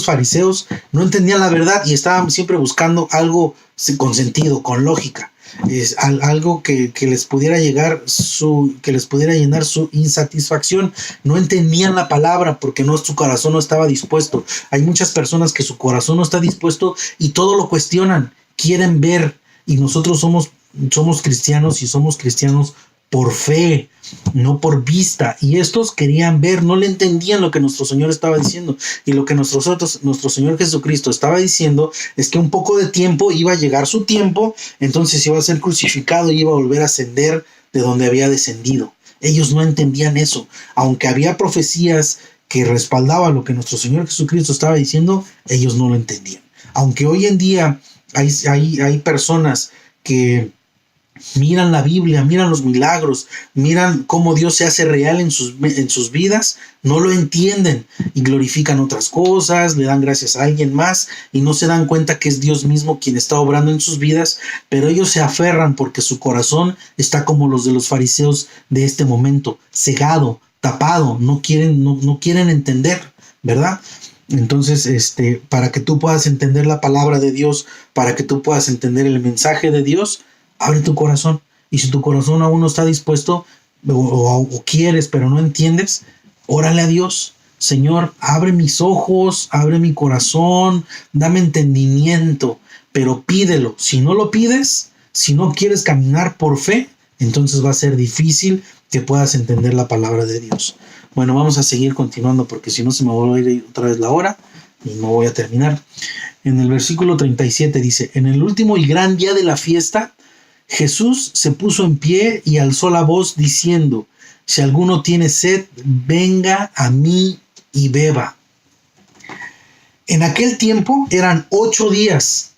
fariseos no entendían la verdad y estaban siempre buscando algo con sentido, con lógica. Es algo que les pudiera llenar su insatisfacción. No entendían la palabra porque su corazón no estaba dispuesto. Hay muchas personas que su corazón no está dispuesto y todo lo cuestionan, quieren ver, y nosotros somos cristianos y somos cristianos por fe, no por vista. Y estos querían ver, no le entendían lo que nuestro Señor estaba diciendo. Y lo que nuestro Señor Jesucristo estaba diciendo es que un poco de tiempo iba a llegar su tiempo, entonces iba a ser crucificado y iba a volver a ascender de donde había descendido. Ellos no entendían eso. Aunque había profecías que respaldaban lo que nuestro Señor Jesucristo estaba diciendo, ellos no lo entendían. Aunque hoy en día hay personas que miran la Biblia, miran los milagros, miran cómo Dios se hace real en sus vidas, no lo entienden y glorifican otras cosas, le dan gracias a alguien más y no se dan cuenta que es Dios mismo quien está obrando en sus vidas, pero ellos se aferran porque su corazón está como los de los fariseos de este momento, cegado, tapado, no quieren entender, ¿verdad? Entonces, para que tú puedas entender la palabra de Dios, para que tú puedas entender el mensaje de Dios, abre tu corazón. Y si tu corazón aún no está dispuesto o quieres pero no entiendes, órale a Dios. Señor, abre mis ojos, abre mi corazón, dame entendimiento, pero pídelo. Si no lo pides, si no quieres caminar por fe, entonces va a ser difícil que puedas entender la palabra de Dios. Bueno, vamos a seguir continuando porque si no se me va a ir otra vez la hora y no voy a terminar. En el versículo 37 dice: en el último y gran día de la fiesta, Jesús se puso en pie y alzó la voz diciendo: si alguno tiene sed, venga a mí y beba. En aquel tiempo eran 8 días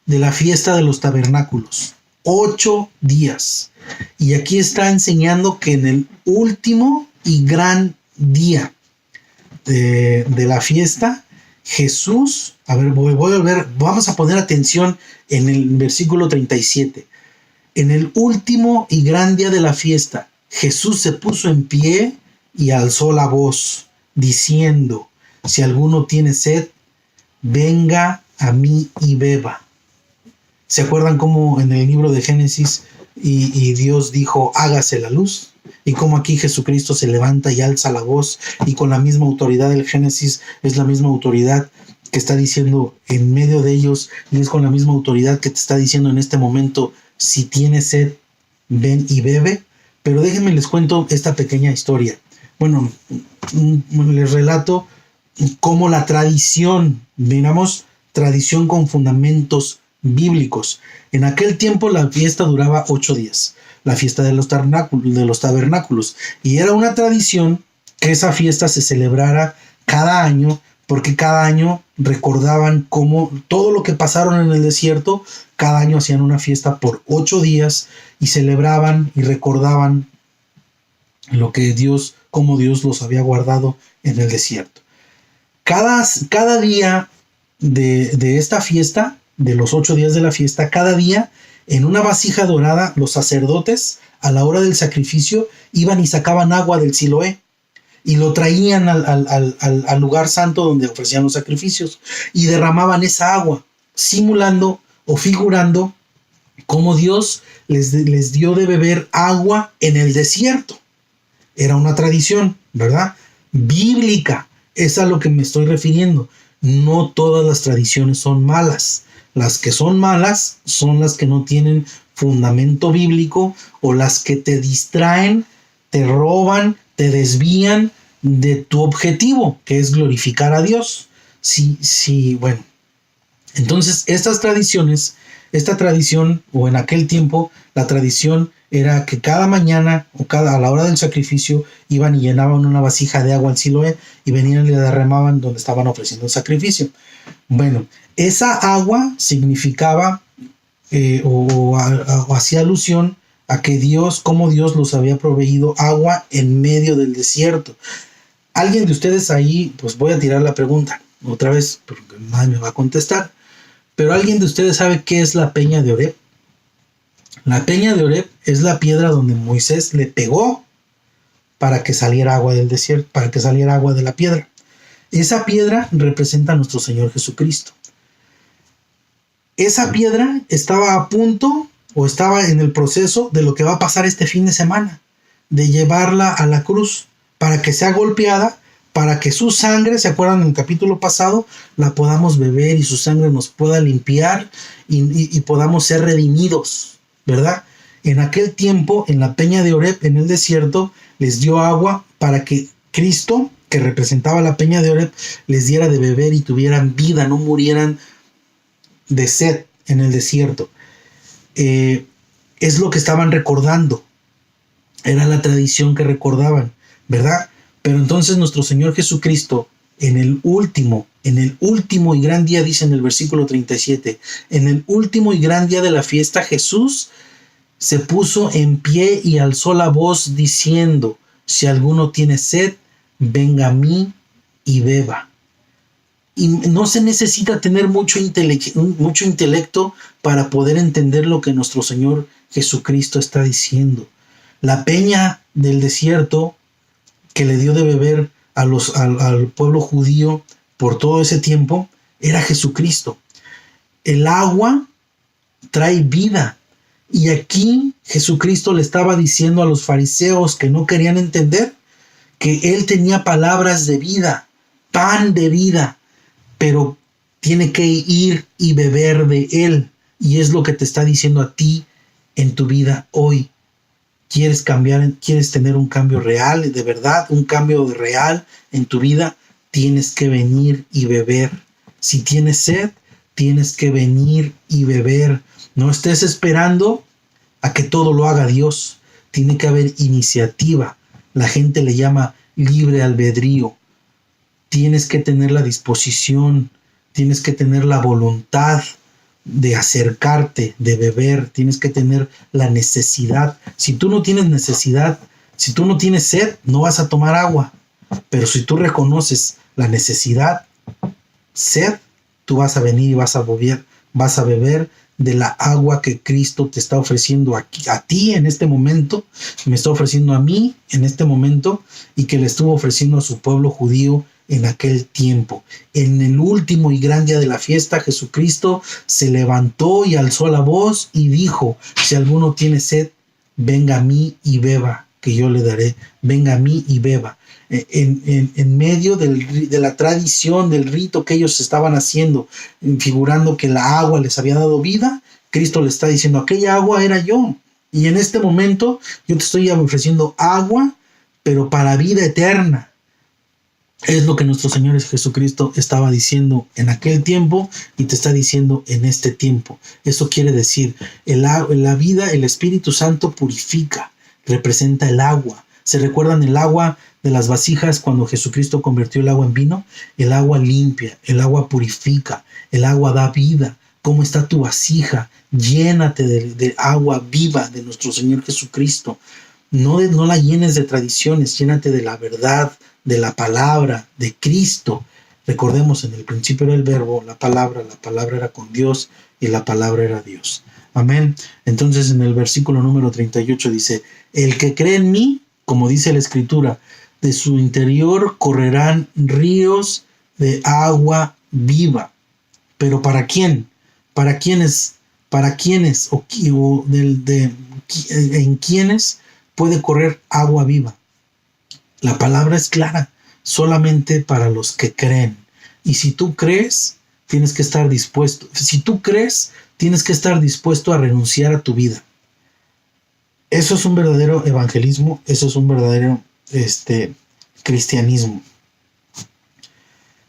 de la fiesta de los tabernáculos. 8 días. Y aquí está enseñando que en el último y gran día de la fiesta, Jesús, vamos a poner atención en el versículo 37. En el último y gran día de la fiesta, Jesús se puso en pie y alzó la voz, diciendo: si alguno tiene sed, venga a mí y beba. ¿Se acuerdan cómo en el libro de Génesis y Dios dijo: hágase la luz? Y cómo aquí Jesucristo se levanta y alza la voz, y con la misma autoridad del Génesis es la misma autoridad que está diciendo en medio de ellos, y es con la misma autoridad que te está diciendo en este momento: si tienes sed, ven y bebe. Pero déjenme les cuento esta pequeña historia. Bueno, les relato cómo la tradición, digamos, tradición con fundamentos bíblicos. En aquel tiempo la fiesta duraba 8 días, la fiesta de los tabernáculos, y era una tradición que esa fiesta se celebrara cada año, porque cada año recordaban cómo todo lo que pasaron en el desierto. Cada año hacían una fiesta por 8 días y celebraban y recordaban lo que cómo Dios los había guardado en el desierto. Cada día de esta fiesta, de los 8 días de la fiesta, cada día en una vasija dorada, los sacerdotes a la hora del sacrificio iban y sacaban agua del Siloé y lo traían al lugar santo donde ofrecían los sacrificios y derramaban esa agua, simulando o figurando cómo Dios les dio de beber agua en el desierto. Era una tradición, ¿verdad? Bíblica. Es a lo que me estoy refiriendo. No todas las tradiciones son malas. Las que son malas son las que no tienen fundamento bíblico, o las que te distraen, te roban, te desvían de tu objetivo, que es glorificar a Dios. Sí, bueno. Entonces, esta tradición, o en aquel tiempo, la tradición era que cada mañana a la hora del sacrificio iban y llenaban una vasija de agua al Siloé y venían y la derramaban donde estaban ofreciendo el sacrificio. Bueno, esa agua significaba o hacía alusión a que cómo Dios los había proveído agua en medio del desierto. Alguien de ustedes ahí, pues voy a tirar la pregunta otra vez porque nadie me va a contestar, pero ¿alguien de ustedes sabe qué es la peña de Oreb? La peña de Oreb es la piedra donde Moisés le pegó para que saliera agua del desierto, para que saliera agua de la piedra. Esa piedra representa a nuestro Señor Jesucristo. Esa piedra estaba a punto o estaba en el proceso de lo que va a pasar este fin de semana, de llevarla a la cruz para que sea golpeada, para que su sangre, ¿se acuerdan en el capítulo pasado? La podamos beber y su sangre nos pueda limpiar y podamos ser redimidos, ¿verdad? En aquel tiempo, en la peña de Oreb, en el desierto, les dio agua para que Cristo, que representaba la peña de Oreb, les diera de beber y tuvieran vida, no murieran de sed en el desierto. Es lo que estaban recordando. Era la tradición que recordaban, ¿verdad? Pero entonces nuestro Señor Jesucristo, en el último y gran día, dice en el versículo 37, en el último y gran día de la fiesta, Jesús se puso en pie y alzó la voz diciendo: si alguno tiene sed, venga a mí y beba. Y no se necesita tener mucho intelecto para poder entender lo que nuestro Señor Jesucristo está diciendo. La peña del desierto que le dio de beber al pueblo judío por todo ese tiempo era Jesucristo. El agua trae vida. Y aquí Jesucristo le estaba diciendo a los fariseos que no querían entender que Él tenía palabras de vida, pan de vida, pero tiene que ir y beber de Él. Y es lo que te está diciendo a ti en tu vida hoy. ¿Quieres cambiar? ¿Quieres tener un cambio real, de verdad, un cambio real en tu vida? Tienes que venir y beber. Si tienes sed, tienes que venir y beber. No estés esperando a que todo lo haga Dios. Tiene que haber iniciativa. La gente le llama libre albedrío. Tienes que tener la disposición, tienes que tener la voluntad de acercarte, de beber, tienes que tener la necesidad. Si tú no tienes necesidad, si tú no tienes sed, no vas a tomar agua. Pero si tú reconoces la necesidad, sed, tú vas a venir y vas a beber de la agua que Cristo te está ofreciendo aquí, a ti en este momento, me está ofreciendo a mí en este momento, y que le estuvo ofreciendo a su pueblo judío en aquel tiempo. En el último y gran día de la fiesta, Jesucristo se levantó y alzó la voz y dijo: si alguno tiene sed, venga a mí y beba, que yo le daré. Venga a mí y beba. En medio de la tradición, del rito que ellos estaban haciendo, figurando que la agua les había dado vida, Cristo le está diciendo: aquella agua era yo. Y en este momento yo te estoy ofreciendo agua, pero para vida eterna. Es lo que nuestro Señor Jesucristo estaba diciendo en aquel tiempo y te está diciendo en este tiempo. Eso quiere decir, la vida, el Espíritu Santo purifica, representa el agua. ¿Se recuerdan el agua de las vasijas cuando Jesucristo convirtió el agua en vino? El agua limpia, el agua purifica, el agua da vida. ¿Cómo está tu vasija? Llénate de agua viva de nuestro Señor Jesucristo. No la llenes de tradiciones, llénate de la verdad, de la palabra, de Cristo. Recordemos, en el principio era el verbo, la palabra era con Dios y la palabra era Dios. Amén. Entonces en el versículo número 38 dice: el que cree en mí, como dice la Escritura, de su interior correrán ríos de agua viva. ¿Pero para quién? ¿Para quiénes? ¿Para quiénes? ¿En quiénes puede correr agua viva? La palabra es clara, solamente para los que creen. Y si tú crees, tienes que estar dispuesto. Si tú crees, tienes que estar dispuesto a renunciar a tu vida. Eso es un verdadero evangelismo, eso es un verdadero cristianismo.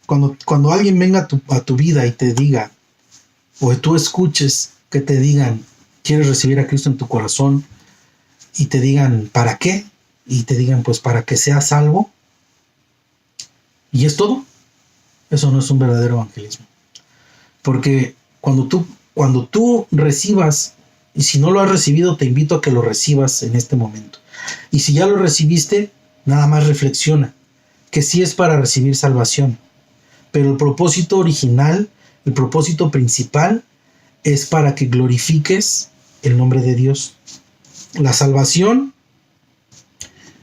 Cuando alguien venga a tu vida y te diga, o tú escuches que te digan: ¿quieres recibir a Cristo en tu corazón? Y te digan: ¿para qué? Y te digan: pues para que seas salvo. Y es todo. Eso no es un verdadero evangelismo. Porque cuando tú recibas, y si no lo has recibido, te invito a que lo recibas en este momento. Y si ya lo recibiste, nada más reflexiona que sí es para recibir salvación. Pero el propósito original, el propósito principal, es para que glorifiques el nombre de Dios. La salvación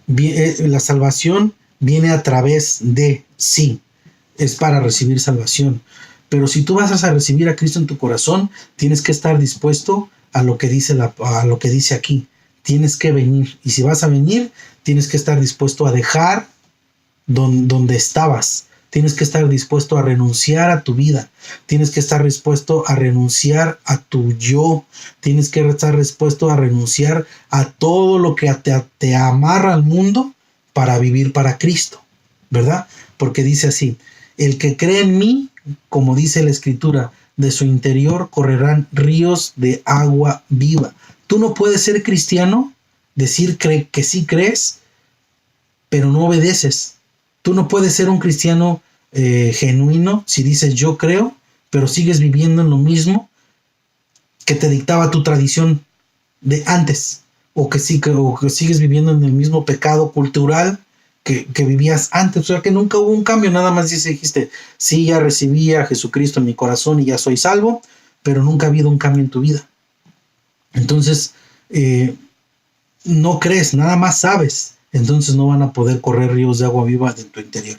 viene a través de, sí, es para recibir salvación. Pero si tú vas a recibir a Cristo en tu corazón, tienes que estar dispuesto a lo que dice aquí. Tienes que venir. Y si vas a venir, tienes que estar dispuesto a dejar donde estabas. tienes que estar dispuesto a renunciar a tu vida, tienes que estar dispuesto a renunciar a tu yo, tienes que estar dispuesto a renunciar a todo lo que te amarra al mundo para vivir para Cristo, ¿verdad? Porque dice así, el que cree en mí, como dice la Escritura, de su interior correrán ríos de agua viva. Tú no puedes ser cristiano, decir que sí crees, pero no obedeces. Tú no puedes ser un cristiano genuino si dices yo creo, pero sigues viviendo en lo mismo que te dictaba tu tradición de antes, o que sigues viviendo en el mismo pecado cultural que vivías antes. O sea que nunca hubo un cambio, nada más dijiste, sí, ya recibí a Jesucristo en mi corazón y ya soy salvo, pero nunca ha habido un cambio en tu vida. Entonces, no crees, nada más sabes, entonces no van a poder correr ríos de agua viva en tu interior.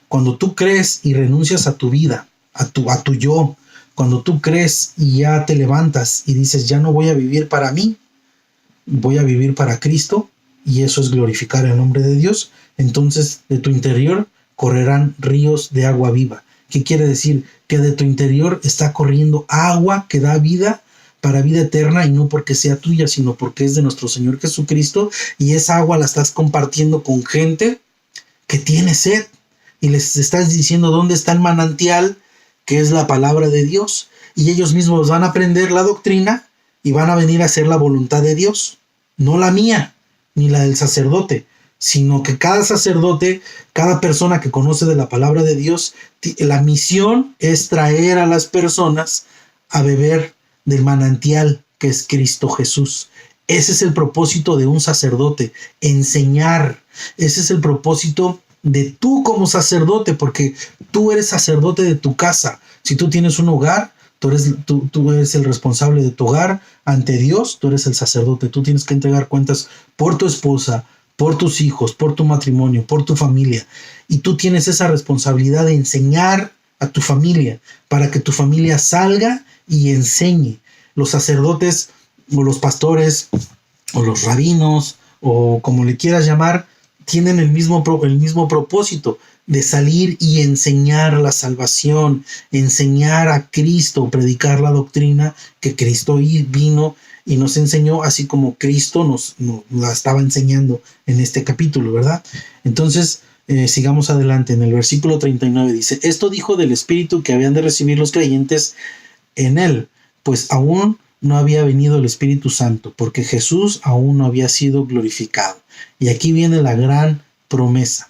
Cuando tú crees y renuncias a tu vida, a tu yo, cuando tú crees y ya te levantas y dices, ya no voy a vivir para mí, voy a vivir para Cristo, y eso es glorificar el nombre de Dios, entonces de tu interior correrán ríos de agua viva. ¿Qué quiere decir? Que de tu interior está corriendo agua que da vida para vida eterna, y no porque sea tuya, sino porque es de nuestro Señor Jesucristo, y esa agua la estás compartiendo con gente que tiene sed, y les estás diciendo dónde está el manantial, que es la palabra de Dios, y ellos mismos van a aprender la doctrina y van a venir a hacer la voluntad de Dios, no la mía, ni la del sacerdote, sino que cada sacerdote, cada persona que conoce de la palabra de Dios, la misión es traer a las personas a beber del manantial que es Cristo Jesús. Ese es el propósito de un sacerdote, enseñar. Ese es el propósito de tú como sacerdote, porque tú eres sacerdote de tu casa. Si tú tienes un hogar, tú eres el responsable de tu hogar ante Dios, tú eres el sacerdote. Tú tienes que entregar cuentas por tu esposa, por tus hijos, por tu matrimonio, por tu familia. Y tú tienes esa responsabilidad de enseñar a tu familia, para que tu familia salga y enseñe. Los sacerdotes o los pastores o los rabinos o como le quieras llamar, tienen el mismo propósito de salir y enseñar la salvación, enseñar a Cristo, predicar la doctrina que Cristo vino y nos enseñó, así como Cristo nos la estaba enseñando en este capítulo, ¿verdad? Entonces, sigamos adelante. En el versículo 39 dice, esto dijo del Espíritu que habían de recibir los creyentes en él, pues aún no había venido el Espíritu Santo, porque Jesús aún no había sido glorificado. Y aquí viene la gran promesa,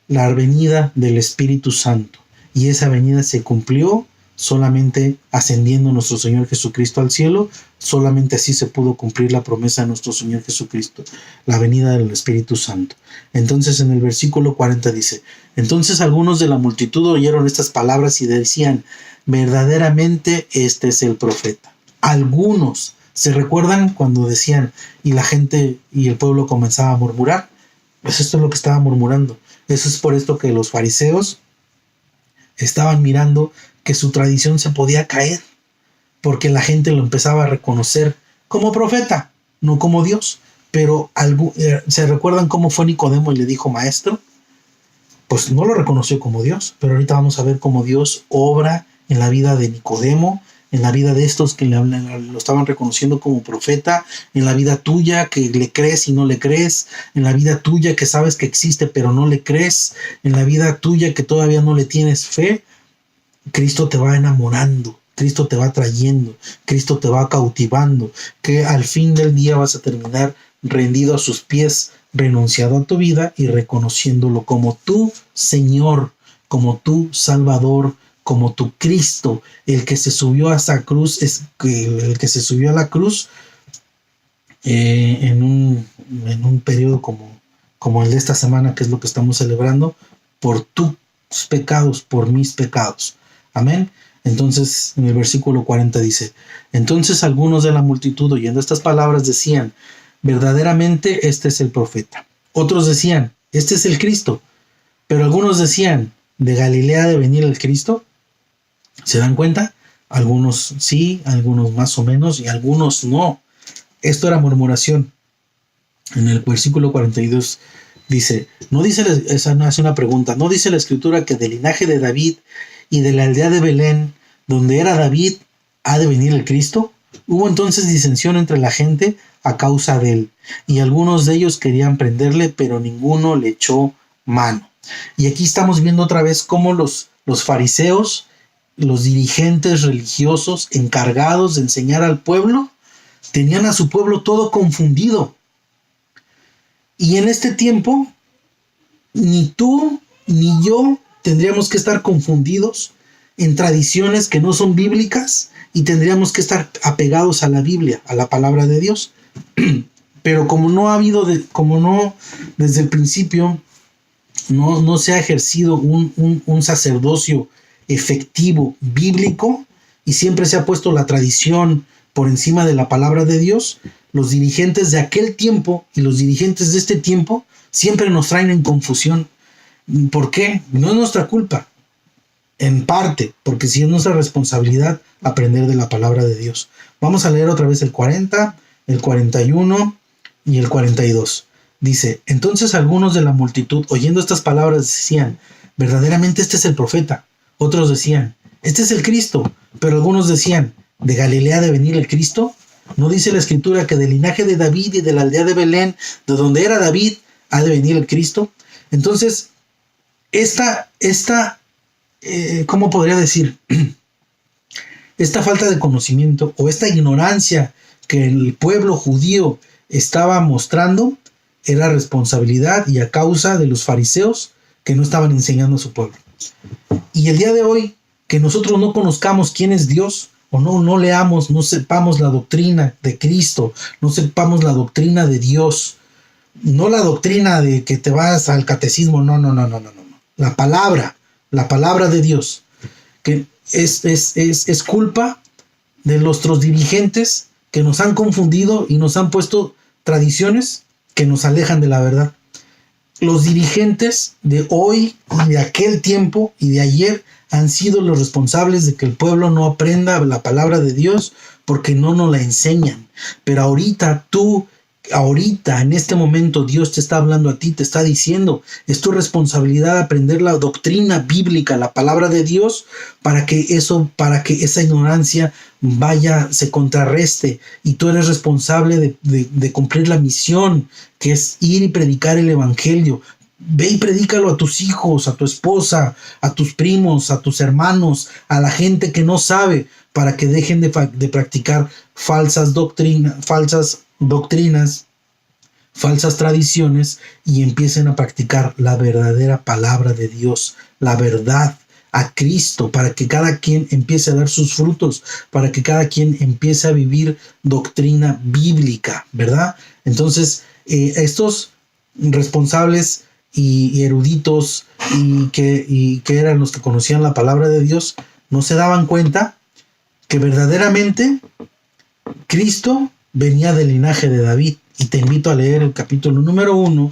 la venida del Espíritu Santo. Y esa venida se cumplió solamente ascendiendo nuestro Señor Jesucristo al cielo. Solamente así se pudo cumplir la promesa de nuestro Señor Jesucristo, la venida del Espíritu Santo. Entonces en el versículo 40 dice, entonces algunos de la multitud oyeron estas palabras y decían, verdaderamente este es el profeta. Algunos, ¿se recuerdan cuando decían y la gente y el pueblo comenzaba a murmurar? Pues esto es lo que estaba murmurando. Eso es por esto que los fariseos estaban mirando que su tradición se podía caer, porque la gente lo empezaba a reconocer como profeta, no como Dios. Pero ¿se recuerdan cómo fue Nicodemo y le dijo maestro? Pues no lo reconoció como Dios, pero ahorita vamos a ver cómo Dios obra en la vida de Nicodemo, en la vida de estos que lo estaban reconociendo como profeta, en la vida tuya que le crees y no le crees, en la vida tuya que sabes que existe pero no le crees, en la vida tuya que todavía no le tienes fe. Cristo te va enamorando, Cristo te va trayendo, Cristo te va cautivando, que al fin del día vas a terminar rendido a sus pies, renunciado a tu vida y reconociéndolo como tu Señor, como tu Salvador, como tu Cristo, el que se subió a esa cruz, el que se subió a la cruz en un periodo como el de esta semana, que es lo que estamos celebrando, por tus pecados, por mis pecados. Amén. Entonces, en el versículo 40 dice, entonces algunos de la multitud oyendo estas palabras decían, verdaderamente este es el profeta. Otros decían, este es el Cristo. Pero algunos decían, ¿de Galilea ha de venir el Cristo? ¿Se dan cuenta? Algunos sí, algunos más o menos y algunos no. Esto era murmuración. En el versículo 42 Dice, esa no hace una pregunta, ¿no dice la escritura que del linaje de David y de la aldea de Belén, donde era David, ha de venir el Cristo? Hubo entonces disensión entre la gente a causa de él, y algunos de ellos querían prenderle, pero ninguno le echó mano. Y aquí estamos viendo otra vez cómo los fariseos, los dirigentes religiosos encargados de enseñar al pueblo, tenían a su pueblo todo confundido. Y en este tiempo, ni tú ni yo tendríamos que estar confundidos en tradiciones que no son bíblicas y tendríamos que estar apegados a la Biblia, a la palabra de Dios. Pero como no ha habido, desde el principio, no se ha ejercido un sacerdocio efectivo bíblico y siempre se ha puesto la tradición por encima de la palabra de Dios, los dirigentes de aquel tiempo y los dirigentes de este tiempo siempre nos traen en confusión. ¿Por qué? No es nuestra culpa. En parte, porque sí es nuestra responsabilidad aprender de la palabra de Dios. Vamos a leer otra vez el 40, el 41 y el 42. Dice, entonces algunos de la multitud, oyendo estas palabras, decían, verdaderamente este es el profeta. Otros decían, este es el Cristo. Pero algunos decían, ¿de Galilea ha de venir el Cristo? ¿No dice la escritura que del linaje de David y de la aldea de Belén, de donde era David, ha de venir el Cristo? Entonces, ¿cómo podría decir? Esta falta de conocimiento o esta ignorancia que el pueblo judío estaba mostrando era responsabilidad y a causa de los fariseos que no estaban enseñando a su pueblo. Y el día de hoy, que nosotros no conozcamos quién es Dios, o no leamos, no sepamos la doctrina de Cristo, no sepamos la doctrina de Dios, no la doctrina de que te vas al catecismo, no. La palabra de Dios, que es culpa de nuestros dirigentes que nos han confundido y nos han puesto tradiciones que nos alejan de la verdad. Los dirigentes de hoy y de aquel tiempo y de ayer han sido los responsables de que el pueblo no aprenda la palabra de Dios porque no nos la enseñan. Pero ahorita, en este momento, Dios te está hablando a ti, te está diciendo, es tu responsabilidad aprender la doctrina bíblica, la palabra de Dios, para que esa ignorancia se contrarreste, y tú eres responsable de cumplir la misión, que es ir y predicar el evangelio. Ve y predícalo a tus hijos, a tu esposa, a tus primos, a tus hermanos, a la gente que no sabe, para que dejen de practicar falsas doctrinas, falsas tradiciones, y empiecen a practicar la verdadera palabra de Dios, la verdad, a Cristo, para que cada quien empiece a dar sus frutos, para que cada quien empiece a vivir doctrina bíblica, ¿verdad? Entonces, estos responsables y eruditos y que eran los que conocían la palabra de Dios, no se daban cuenta que verdaderamente Cristo venía del linaje de David. Y te invito a leer el capítulo número 1,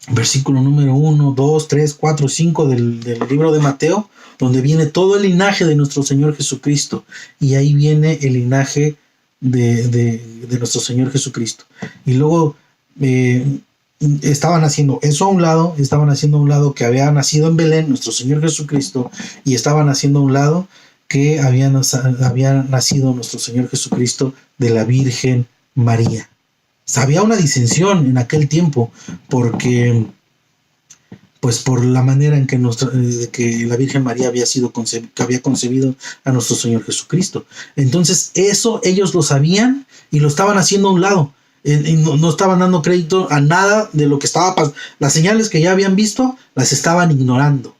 versículo número 1, 2, 3, 4, 5 del libro de Mateo, donde viene todo el linaje de nuestro Señor Jesucristo. Y ahí viene el linaje de nuestro Señor Jesucristo. Y luego estaban haciendo eso a un lado, que había nacido en Belén nuestro Señor Jesucristo, y estaban haciendo a un lado que había nacido nuestro Señor Jesucristo de la Virgen María. Había una disensión en aquel tiempo porque, pues, por la manera en que la Virgen María había concebido a nuestro Señor Jesucristo. Entonces eso ellos lo sabían y lo estaban haciendo a un lado. Y no estaban dando crédito a nada de lo que estaba pasando. Las señales que ya habían visto las estaban ignorando.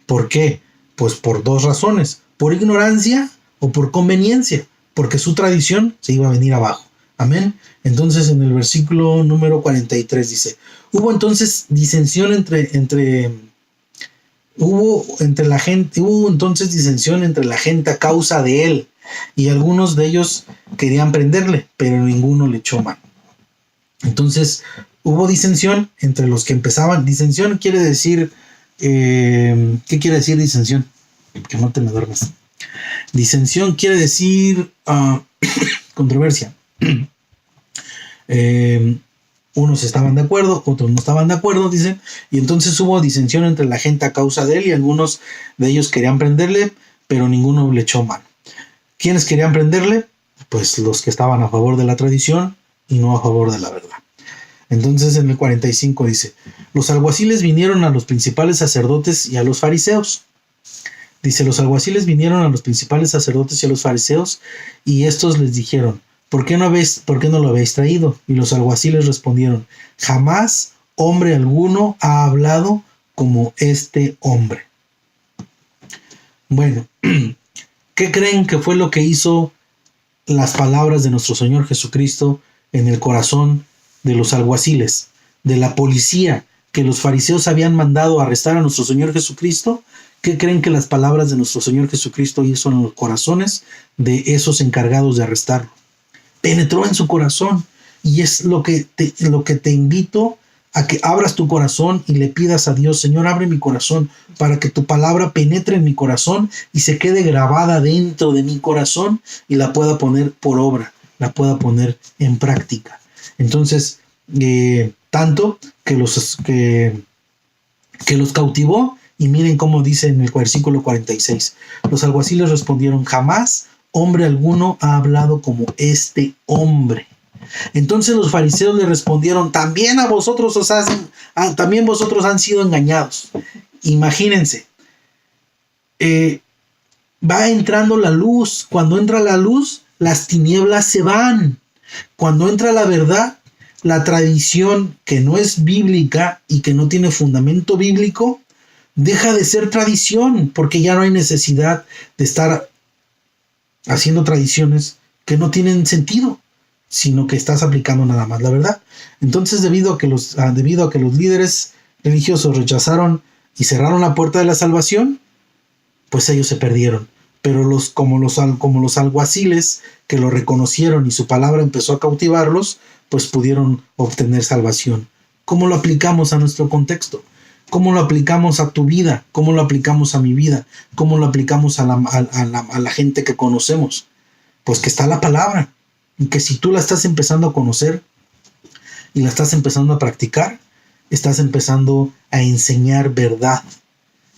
¿Por qué? Pues por dos razones: por ignorancia o por conveniencia, porque su tradición se iba a venir abajo. Amén. Entonces, en el versículo número 43 dice: hubo entonces disensión entre la gente a causa de él, y algunos de ellos querían prenderle, pero ninguno le echó mano. Entonces, hubo disensión entre los que empezaban. Disensión quiere decir, ¿qué quiere decir disensión? Que no te me duermas. Disensión quiere decir controversia. Unos estaban de acuerdo, otros no estaban de acuerdo, dicen, y entonces hubo disensión entre la gente a causa de él y algunos de ellos querían prenderle, pero ninguno le echó mano. ¿Quiénes querían prenderle? Pues los que estaban a favor de la tradición y no a favor de la verdad. Entonces en el 45 dice, los alguaciles vinieron a los principales sacerdotes y a los fariseos. Dice, los alguaciles vinieron a los principales sacerdotes y a los fariseos y estos les dijeron, ¿por qué no lo habéis traído? Y los alguaciles respondieron, jamás hombre alguno ha hablado como este hombre. Bueno, ¿qué creen que fue lo que hizo las palabras de nuestro Señor Jesucristo en el corazón de los alguaciles, de la policía que los fariseos habían mandado a arrestar a nuestro Señor Jesucristo? ¿Qué creen que las palabras de nuestro Señor Jesucristo hizo en los corazones de esos encargados de arrestarlo? Penetró en su corazón, y es lo que te invito a que abras tu corazón y le pidas a Dios, Señor, abre mi corazón para que tu palabra penetre en mi corazón y se quede grabada dentro de mi corazón y la pueda poner por obra, la pueda poner en práctica. Entonces, tanto que los cautivó, y miren cómo dice en el versículo 46, los alguaciles respondieron, jamás hombre alguno ha hablado como este hombre. Entonces los fariseos le respondieron, también vosotros han sido engañados. Imagínense, va entrando la luz. Cuando entra la luz, las tinieblas se van. Cuando entra la verdad, la tradición que no es bíblica y que no tiene fundamento bíblico, deja de ser tradición, porque ya no hay necesidad de estar haciendo tradiciones que no tienen sentido, sino que estás aplicando nada más la verdad. Entonces, debido a que los líderes religiosos rechazaron y cerraron la puerta de la salvación, pues ellos se perdieron. Pero como los alguaciles que lo reconocieron y su palabra empezó a cautivarlos, pues pudieron obtener salvación. ¿Cómo lo aplicamos a nuestro contexto? ¿Cómo lo aplicamos a tu vida? ¿Cómo lo aplicamos a mi vida? ¿Cómo lo aplicamos a la gente que conocemos? Pues que está la palabra. Y que si tú la estás empezando a conocer y la estás empezando a practicar, estás empezando a enseñar verdad.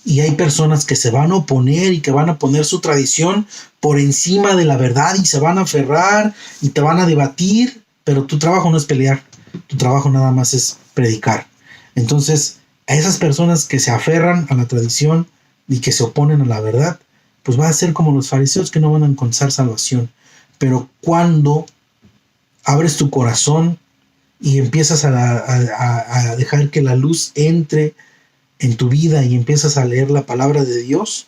Y hay personas que se van a oponer y que van a poner su tradición por encima de la verdad y se van a aferrar y te van a debatir, pero tu trabajo no es pelear, tu trabajo nada más es predicar. Entonces, a esas personas que se aferran a la tradición y que se oponen a la verdad, pues va a ser como los fariseos que no van a encontrar salvación. Pero cuando abres tu corazón y empiezas a dejar que la luz entre en tu vida y empiezas a leer la palabra de Dios,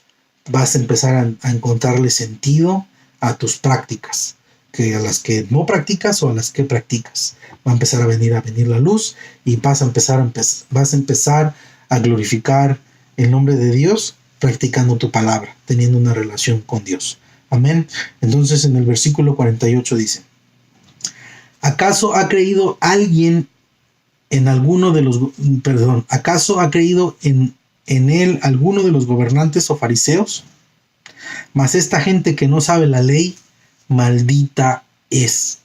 vas a empezar a encontrarle sentido a tus prácticas, que a las que no practicas o a las que practicas. Va a empezar a venir la luz y vas a empezar a glorificar el nombre de Dios practicando tu palabra, teniendo una relación con Dios. Amén. Entonces en el versículo 48 dice, ¿acaso ha creído alguien en alguno de los, ¿acaso ha creído en él alguno de los gobernantes o fariseos? Mas esta gente que no sabe la ley, maldita es.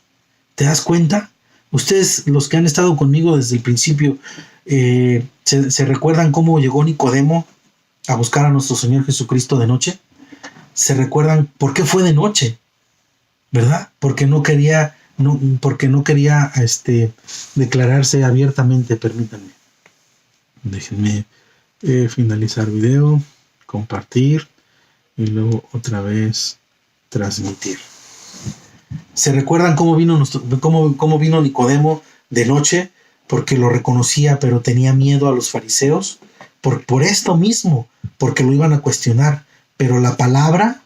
¿Te das cuenta? Ustedes, los que han estado conmigo desde el principio, ¿se recuerdan cómo llegó Nicodemo a buscar a nuestro Señor Jesucristo de noche? ¿Se recuerdan por qué fue de noche? ¿Verdad? Porque no quería declararse abiertamente. Permítanme. Déjenme finalizar video, compartir y luego otra vez transmitir. ¿Se recuerdan cómo vino Nicodemo de noche? Porque lo reconocía, pero tenía miedo a los fariseos. Por esto mismo, porque lo iban a cuestionar. Pero la palabra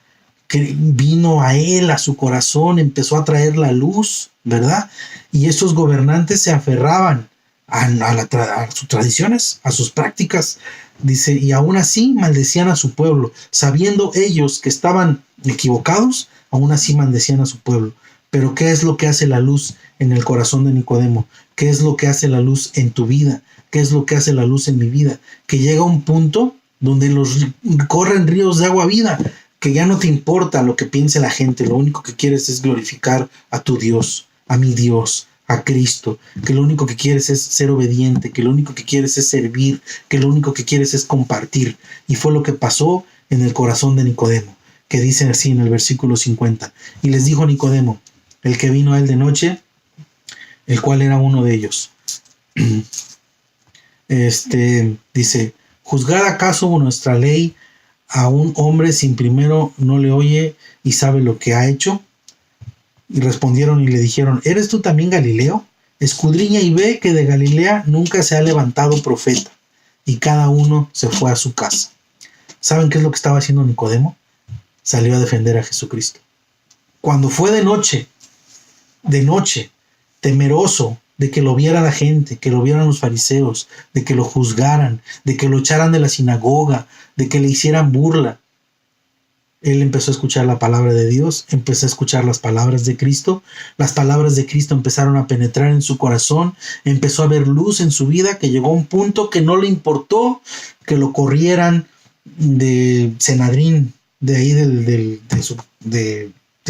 que vino a él, a su corazón, empezó a traer la luz, ¿verdad? Y esos gobernantes se aferraban a sus tradiciones, a sus prácticas. Dice, y aún así maldecían a su pueblo. Sabiendo ellos que estaban equivocados, aún así maldecían a su pueblo. Pero ¿qué es lo que hace la luz en el corazón de Nicodemo? ¿Qué es lo que hace la luz en tu vida? ¿Qué es lo que hace la luz en mi vida? Que llega un punto donde corren ríos de agua vida, que ya no te importa lo que piense la gente, lo único que quieres es glorificar a tu Dios, a mi Dios, a Cristo, que lo único que quieres es ser obediente, que lo único que quieres es servir, que lo único que quieres es compartir. Y fue lo que pasó en el corazón de Nicodemo, que dice así en el versículo 50. Y les dijo Nicodemo, el que vino a él de noche, el cual era uno de ellos. Dice, ¿juzgar acaso nuestra ley a un hombre sin primero no le oye y sabe lo que ha hecho? Y respondieron y le dijeron, ¿eres tú también Galileo? Escudriña y ve que de Galilea nunca se ha levantado profeta. Y cada uno se fue a su casa. ¿Saben qué es lo que estaba haciendo Nicodemo? Salió a defender a Jesucristo. Cuando fue de noche, temeroso de que lo viera la gente, que lo vieran los fariseos, de que lo juzgaran, de que lo echaran de la sinagoga, de que le hicieran burla. Él empezó a escuchar la palabra de Dios, empezó a escuchar las palabras de Cristo. Las palabras de Cristo empezaron a penetrar en su corazón, empezó a ver luz en su vida, que llegó a un punto que no le importó que lo corrieran de Senadrín, de ahí de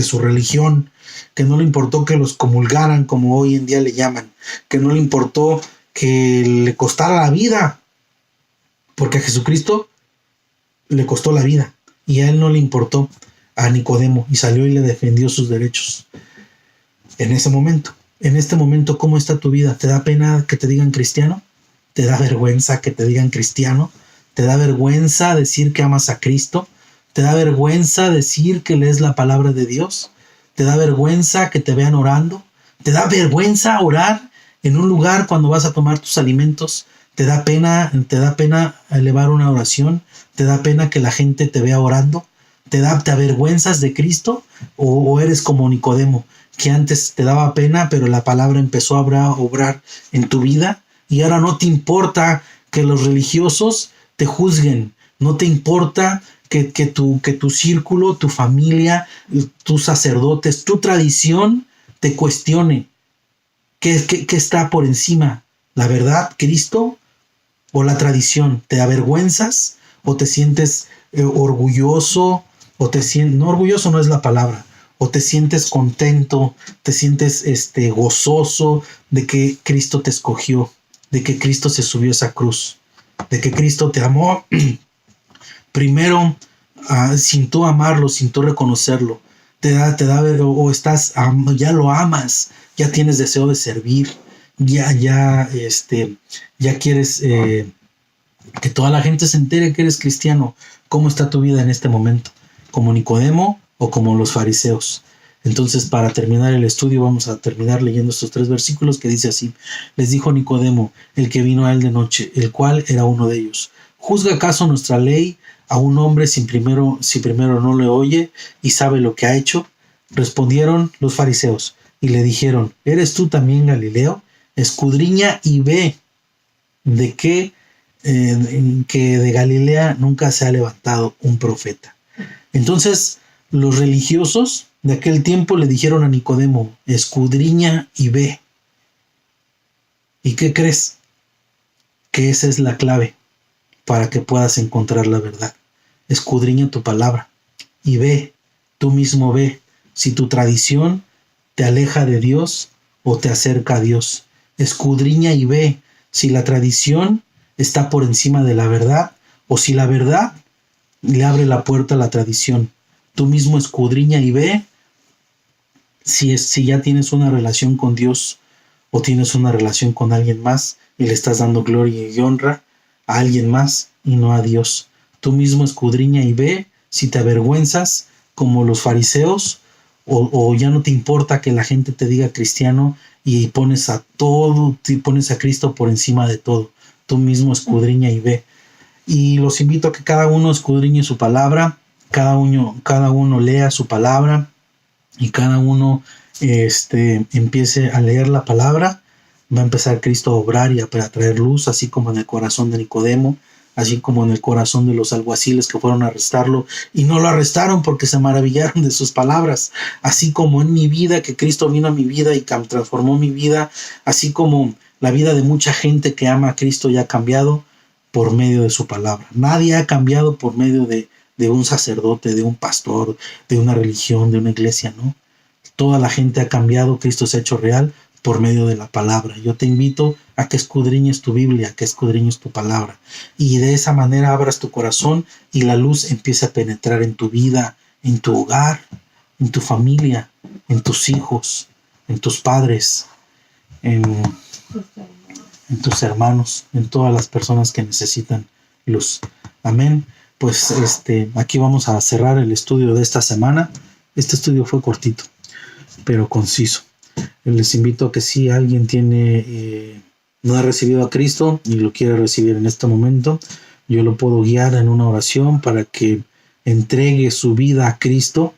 su religión, que no le importó que los comulgaran, como hoy en día le llaman, que no le importó que le costara la vida, porque a Jesucristo le costó la vida y a él no le importó, a Nicodemo, y salió y le defendió sus derechos. En este momento, ¿cómo está tu vida? ¿Te da pena que te digan cristiano? ¿Te da vergüenza que te digan cristiano? ¿Te da vergüenza decir que amas a Cristo? ¿Te da vergüenza decir que lees la palabra de Dios? ¿Te da vergüenza que te vean orando? ¿Te da vergüenza orar en un lugar cuando vas a tomar tus alimentos? ¿Te da pena elevar una oración? ¿Te da pena que la gente te vea orando? ¿Te avergüenzas de Cristo? ¿O eres como Nicodemo, que antes te daba pena, pero la palabra empezó a obrar en tu vida y ahora no te importa que los religiosos te juzguen? ¿No te importa que tu círculo, tu familia, tus sacerdotes, tu tradición te cuestione? ¿Qué está por encima? ¿La verdad, Cristo, o la tradición? ¿Te avergüenzas o te sientes orgulloso? No, orgulloso no es la palabra. ¿O te sientes contento, te sientes gozoso de que Cristo te escogió, de que Cristo se subió a esa cruz, de que Cristo te amó primero, sin tú amarlo, sin tú reconocerlo? O estás, ya lo amas, ya tienes deseo de servir, ya quieres que toda la gente se entere que eres cristiano. ¿Cómo está tu vida en este momento? ¿Como Nicodemo o como los fariseos? Entonces, para terminar el estudio, vamos a terminar leyendo estos 3 versículos que dice así: les dijo Nicodemo, el que vino a él de noche, el cual era uno de ellos, ¿juzga acaso nuestra ley a un hombre si primero no le oye y sabe lo que ha hecho? Respondieron los fariseos y le dijeron, ¿eres tú también Galileo? Escudriña y ve de que de Galilea nunca se ha levantado un profeta. Entonces los religiosos de aquel tiempo le dijeron a Nicodemo, escudriña y ve. ¿Y qué crees? Que esa es la clave para que puedas encontrar la verdad. Escudriña tu palabra y ve, tú mismo ve si tu tradición te aleja de Dios o te acerca a Dios. Escudriña y ve si la tradición está por encima de la verdad o si la verdad le abre la puerta a la tradición. Tú mismo escudriña y ve si ya tienes una relación con Dios o tienes una relación con alguien más y le estás dando gloria y honra a alguien más y no a Dios. Tú mismo escudriña y ve si te avergüenzas como los fariseos o ya no te importa que la gente te diga cristiano y pones a Cristo por encima de todo. Tú mismo escudriña y ve. Y los invito a que cada uno escudriñe su palabra, cada uno lea su palabra y cada uno empiece a leer la palabra. Va a empezar Cristo a obrar y a traer luz, así como en el corazón de Nicodemo, así como en el corazón de los alguaciles que fueron a arrestarlo y no lo arrestaron porque se maravillaron de sus palabras, así como en mi vida, que Cristo vino a mi vida y transformó mi vida, así como la vida de mucha gente que ama a Cristo ya ha cambiado por medio de su palabra. Nadie ha cambiado por medio de un sacerdote, de un pastor, de una religión, de una iglesia, ¿no? Toda la gente ha cambiado, Cristo se ha hecho real por medio de la palabra. Yo te invito a que escudriñes tu Biblia, a que escudriñes tu palabra, y de esa manera abras tu corazón y la luz empiece a penetrar en tu vida, en tu hogar, en tu familia, en tus hijos, en tus padres, en tus hermanos, en todas las personas que necesitan luz. Amén. Pues aquí vamos a cerrar el estudio de esta semana. Este estudio fue cortito, pero conciso. Les invito a que si alguien no ha recibido a Cristo y lo quiere recibir en este momento, yo lo puedo guiar en una oración para que entregue su vida a Cristo,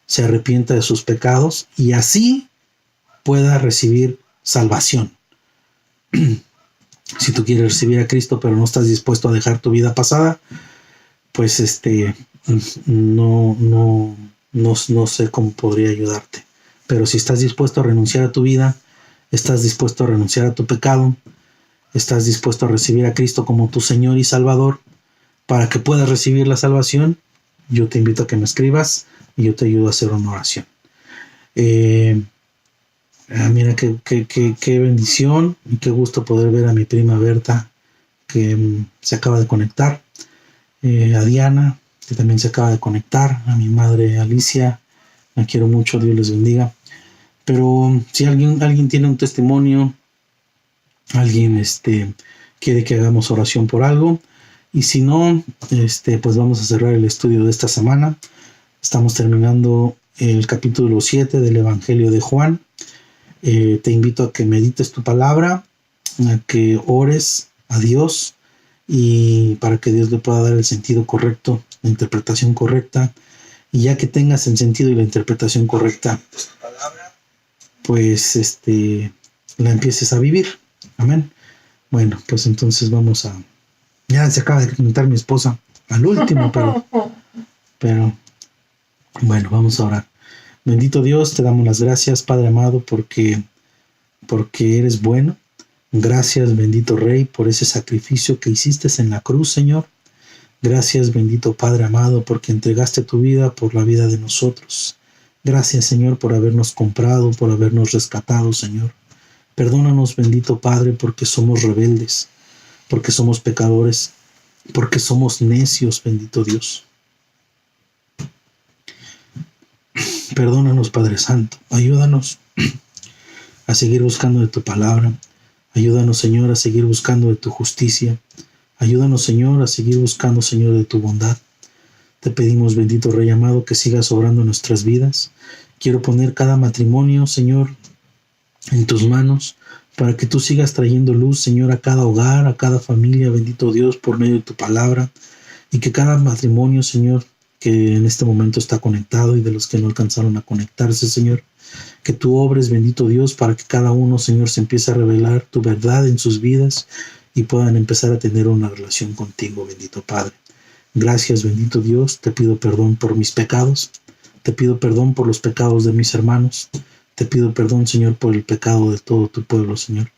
se arrepienta de sus pecados y así pueda recibir salvación. Si tú quieres recibir a Cristo pero no estás dispuesto a dejar tu vida pasada, pues no sé cómo podría ayudarte. Pero si estás dispuesto a renunciar a tu vida, estás dispuesto a renunciar a tu pecado, estás dispuesto a recibir a Cristo como tu Señor y Salvador, para que puedas recibir la salvación, yo te invito a que me escribas y yo te ayudo a hacer una oración. Mira qué bendición y qué gusto poder ver a mi prima Berta, que se acaba de conectar, a Diana, que también se acaba de conectar, a mi madre Alicia, la quiero mucho, Dios les bendiga. Pero si alguien tiene un testimonio, alguien quiere que hagamos oración por algo, y si no, pues vamos a cerrar el estudio de esta semana. Estamos terminando el capítulo 7 del Evangelio de Juan. Te invito a que medites tu palabra, a que ores a Dios y para que Dios le pueda dar el sentido correcto, la interpretación correcta. Y ya que tengas el sentido y la interpretación correcta de tu palabra, pues la empieces a vivir. Amén. Bueno, pues entonces vamos a... Ya se acaba de comentar mi esposa al último, pero bueno, vamos a orar. Bendito Dios, te damos las gracias, Padre amado, porque eres bueno. Gracias, bendito Rey, por ese sacrificio que hiciste en la cruz, Señor. Gracias, bendito Padre amado, porque entregaste tu vida por la vida de nosotros. Gracias, Señor, por habernos comprado, por habernos rescatado, Señor. Perdónanos, bendito Padre, porque somos rebeldes, porque somos pecadores, porque somos necios, bendito Dios. Perdónanos, Padre Santo. Ayúdanos a seguir buscando de tu palabra. Ayúdanos, Señor, a seguir buscando de tu justicia. Ayúdanos, Señor, a seguir buscando, Señor, de tu bondad. Te pedimos, bendito Rey amado, que sigas obrando en nuestras vidas. Quiero poner cada matrimonio, Señor, en tus manos, para que tú sigas trayendo luz, Señor, a cada hogar, a cada familia, bendito Dios, por medio de tu palabra, y que cada matrimonio, Señor, que en este momento está conectado y de los que no alcanzaron a conectarse, Señor, que tú obres, bendito Dios, para que cada uno, Señor, se empiece a revelar tu verdad en sus vidas y puedan empezar a tener una relación contigo, bendito Padre. Gracias, bendito Dios, te pido perdón por mis pecados, te pido perdón por los pecados de mis hermanos, te pido perdón, Señor, por el pecado de todo tu pueblo, Señor.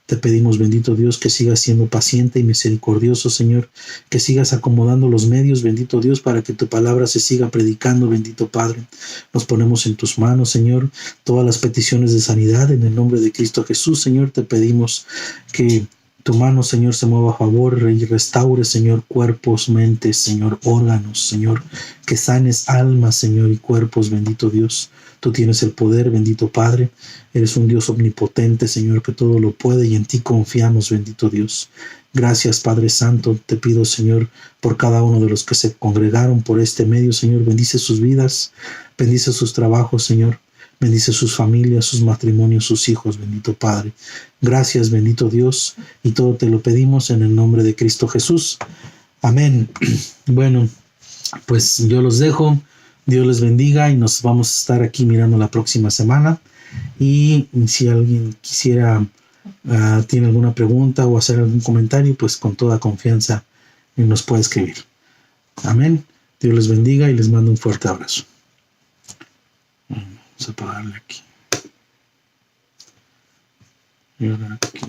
Te pedimos, bendito Dios, que sigas siendo paciente y misericordioso, Señor, que sigas acomodando los medios, bendito Dios, para que tu palabra se siga predicando, bendito Padre. Nos ponemos en tus manos, Señor, todas las peticiones de sanidad en el nombre de Cristo Jesús, Señor. Te pedimos que tu mano, Señor, se mueva a favor y restaure, Señor, cuerpos, mentes, Señor, órganos, Señor, que sanes almas, Señor, y cuerpos, bendito Dios. Tú tienes el poder, bendito Padre. Eres un Dios omnipotente, Señor, que todo lo puede y en ti confiamos, bendito Dios. Gracias, Padre Santo. Te pido, Señor, por cada uno de los que se congregaron por este medio, Señor. Bendice sus vidas, bendice sus trabajos, Señor. Bendice sus familias, sus matrimonios, sus hijos, bendito Padre. Gracias, bendito Dios, y todo te lo pedimos en el nombre de Cristo Jesús. Amén. Bueno, pues yo los dejo. Dios les bendiga y nos vamos a estar aquí mirando la próxima semana. Y si alguien quisiera, tiene alguna pregunta o hacer algún comentario, pues con toda confianza nos puede escribir. Amén. Dios les bendiga y les mando un fuerte abrazo. Vamos a apagarle aquí. Y ahora aquí.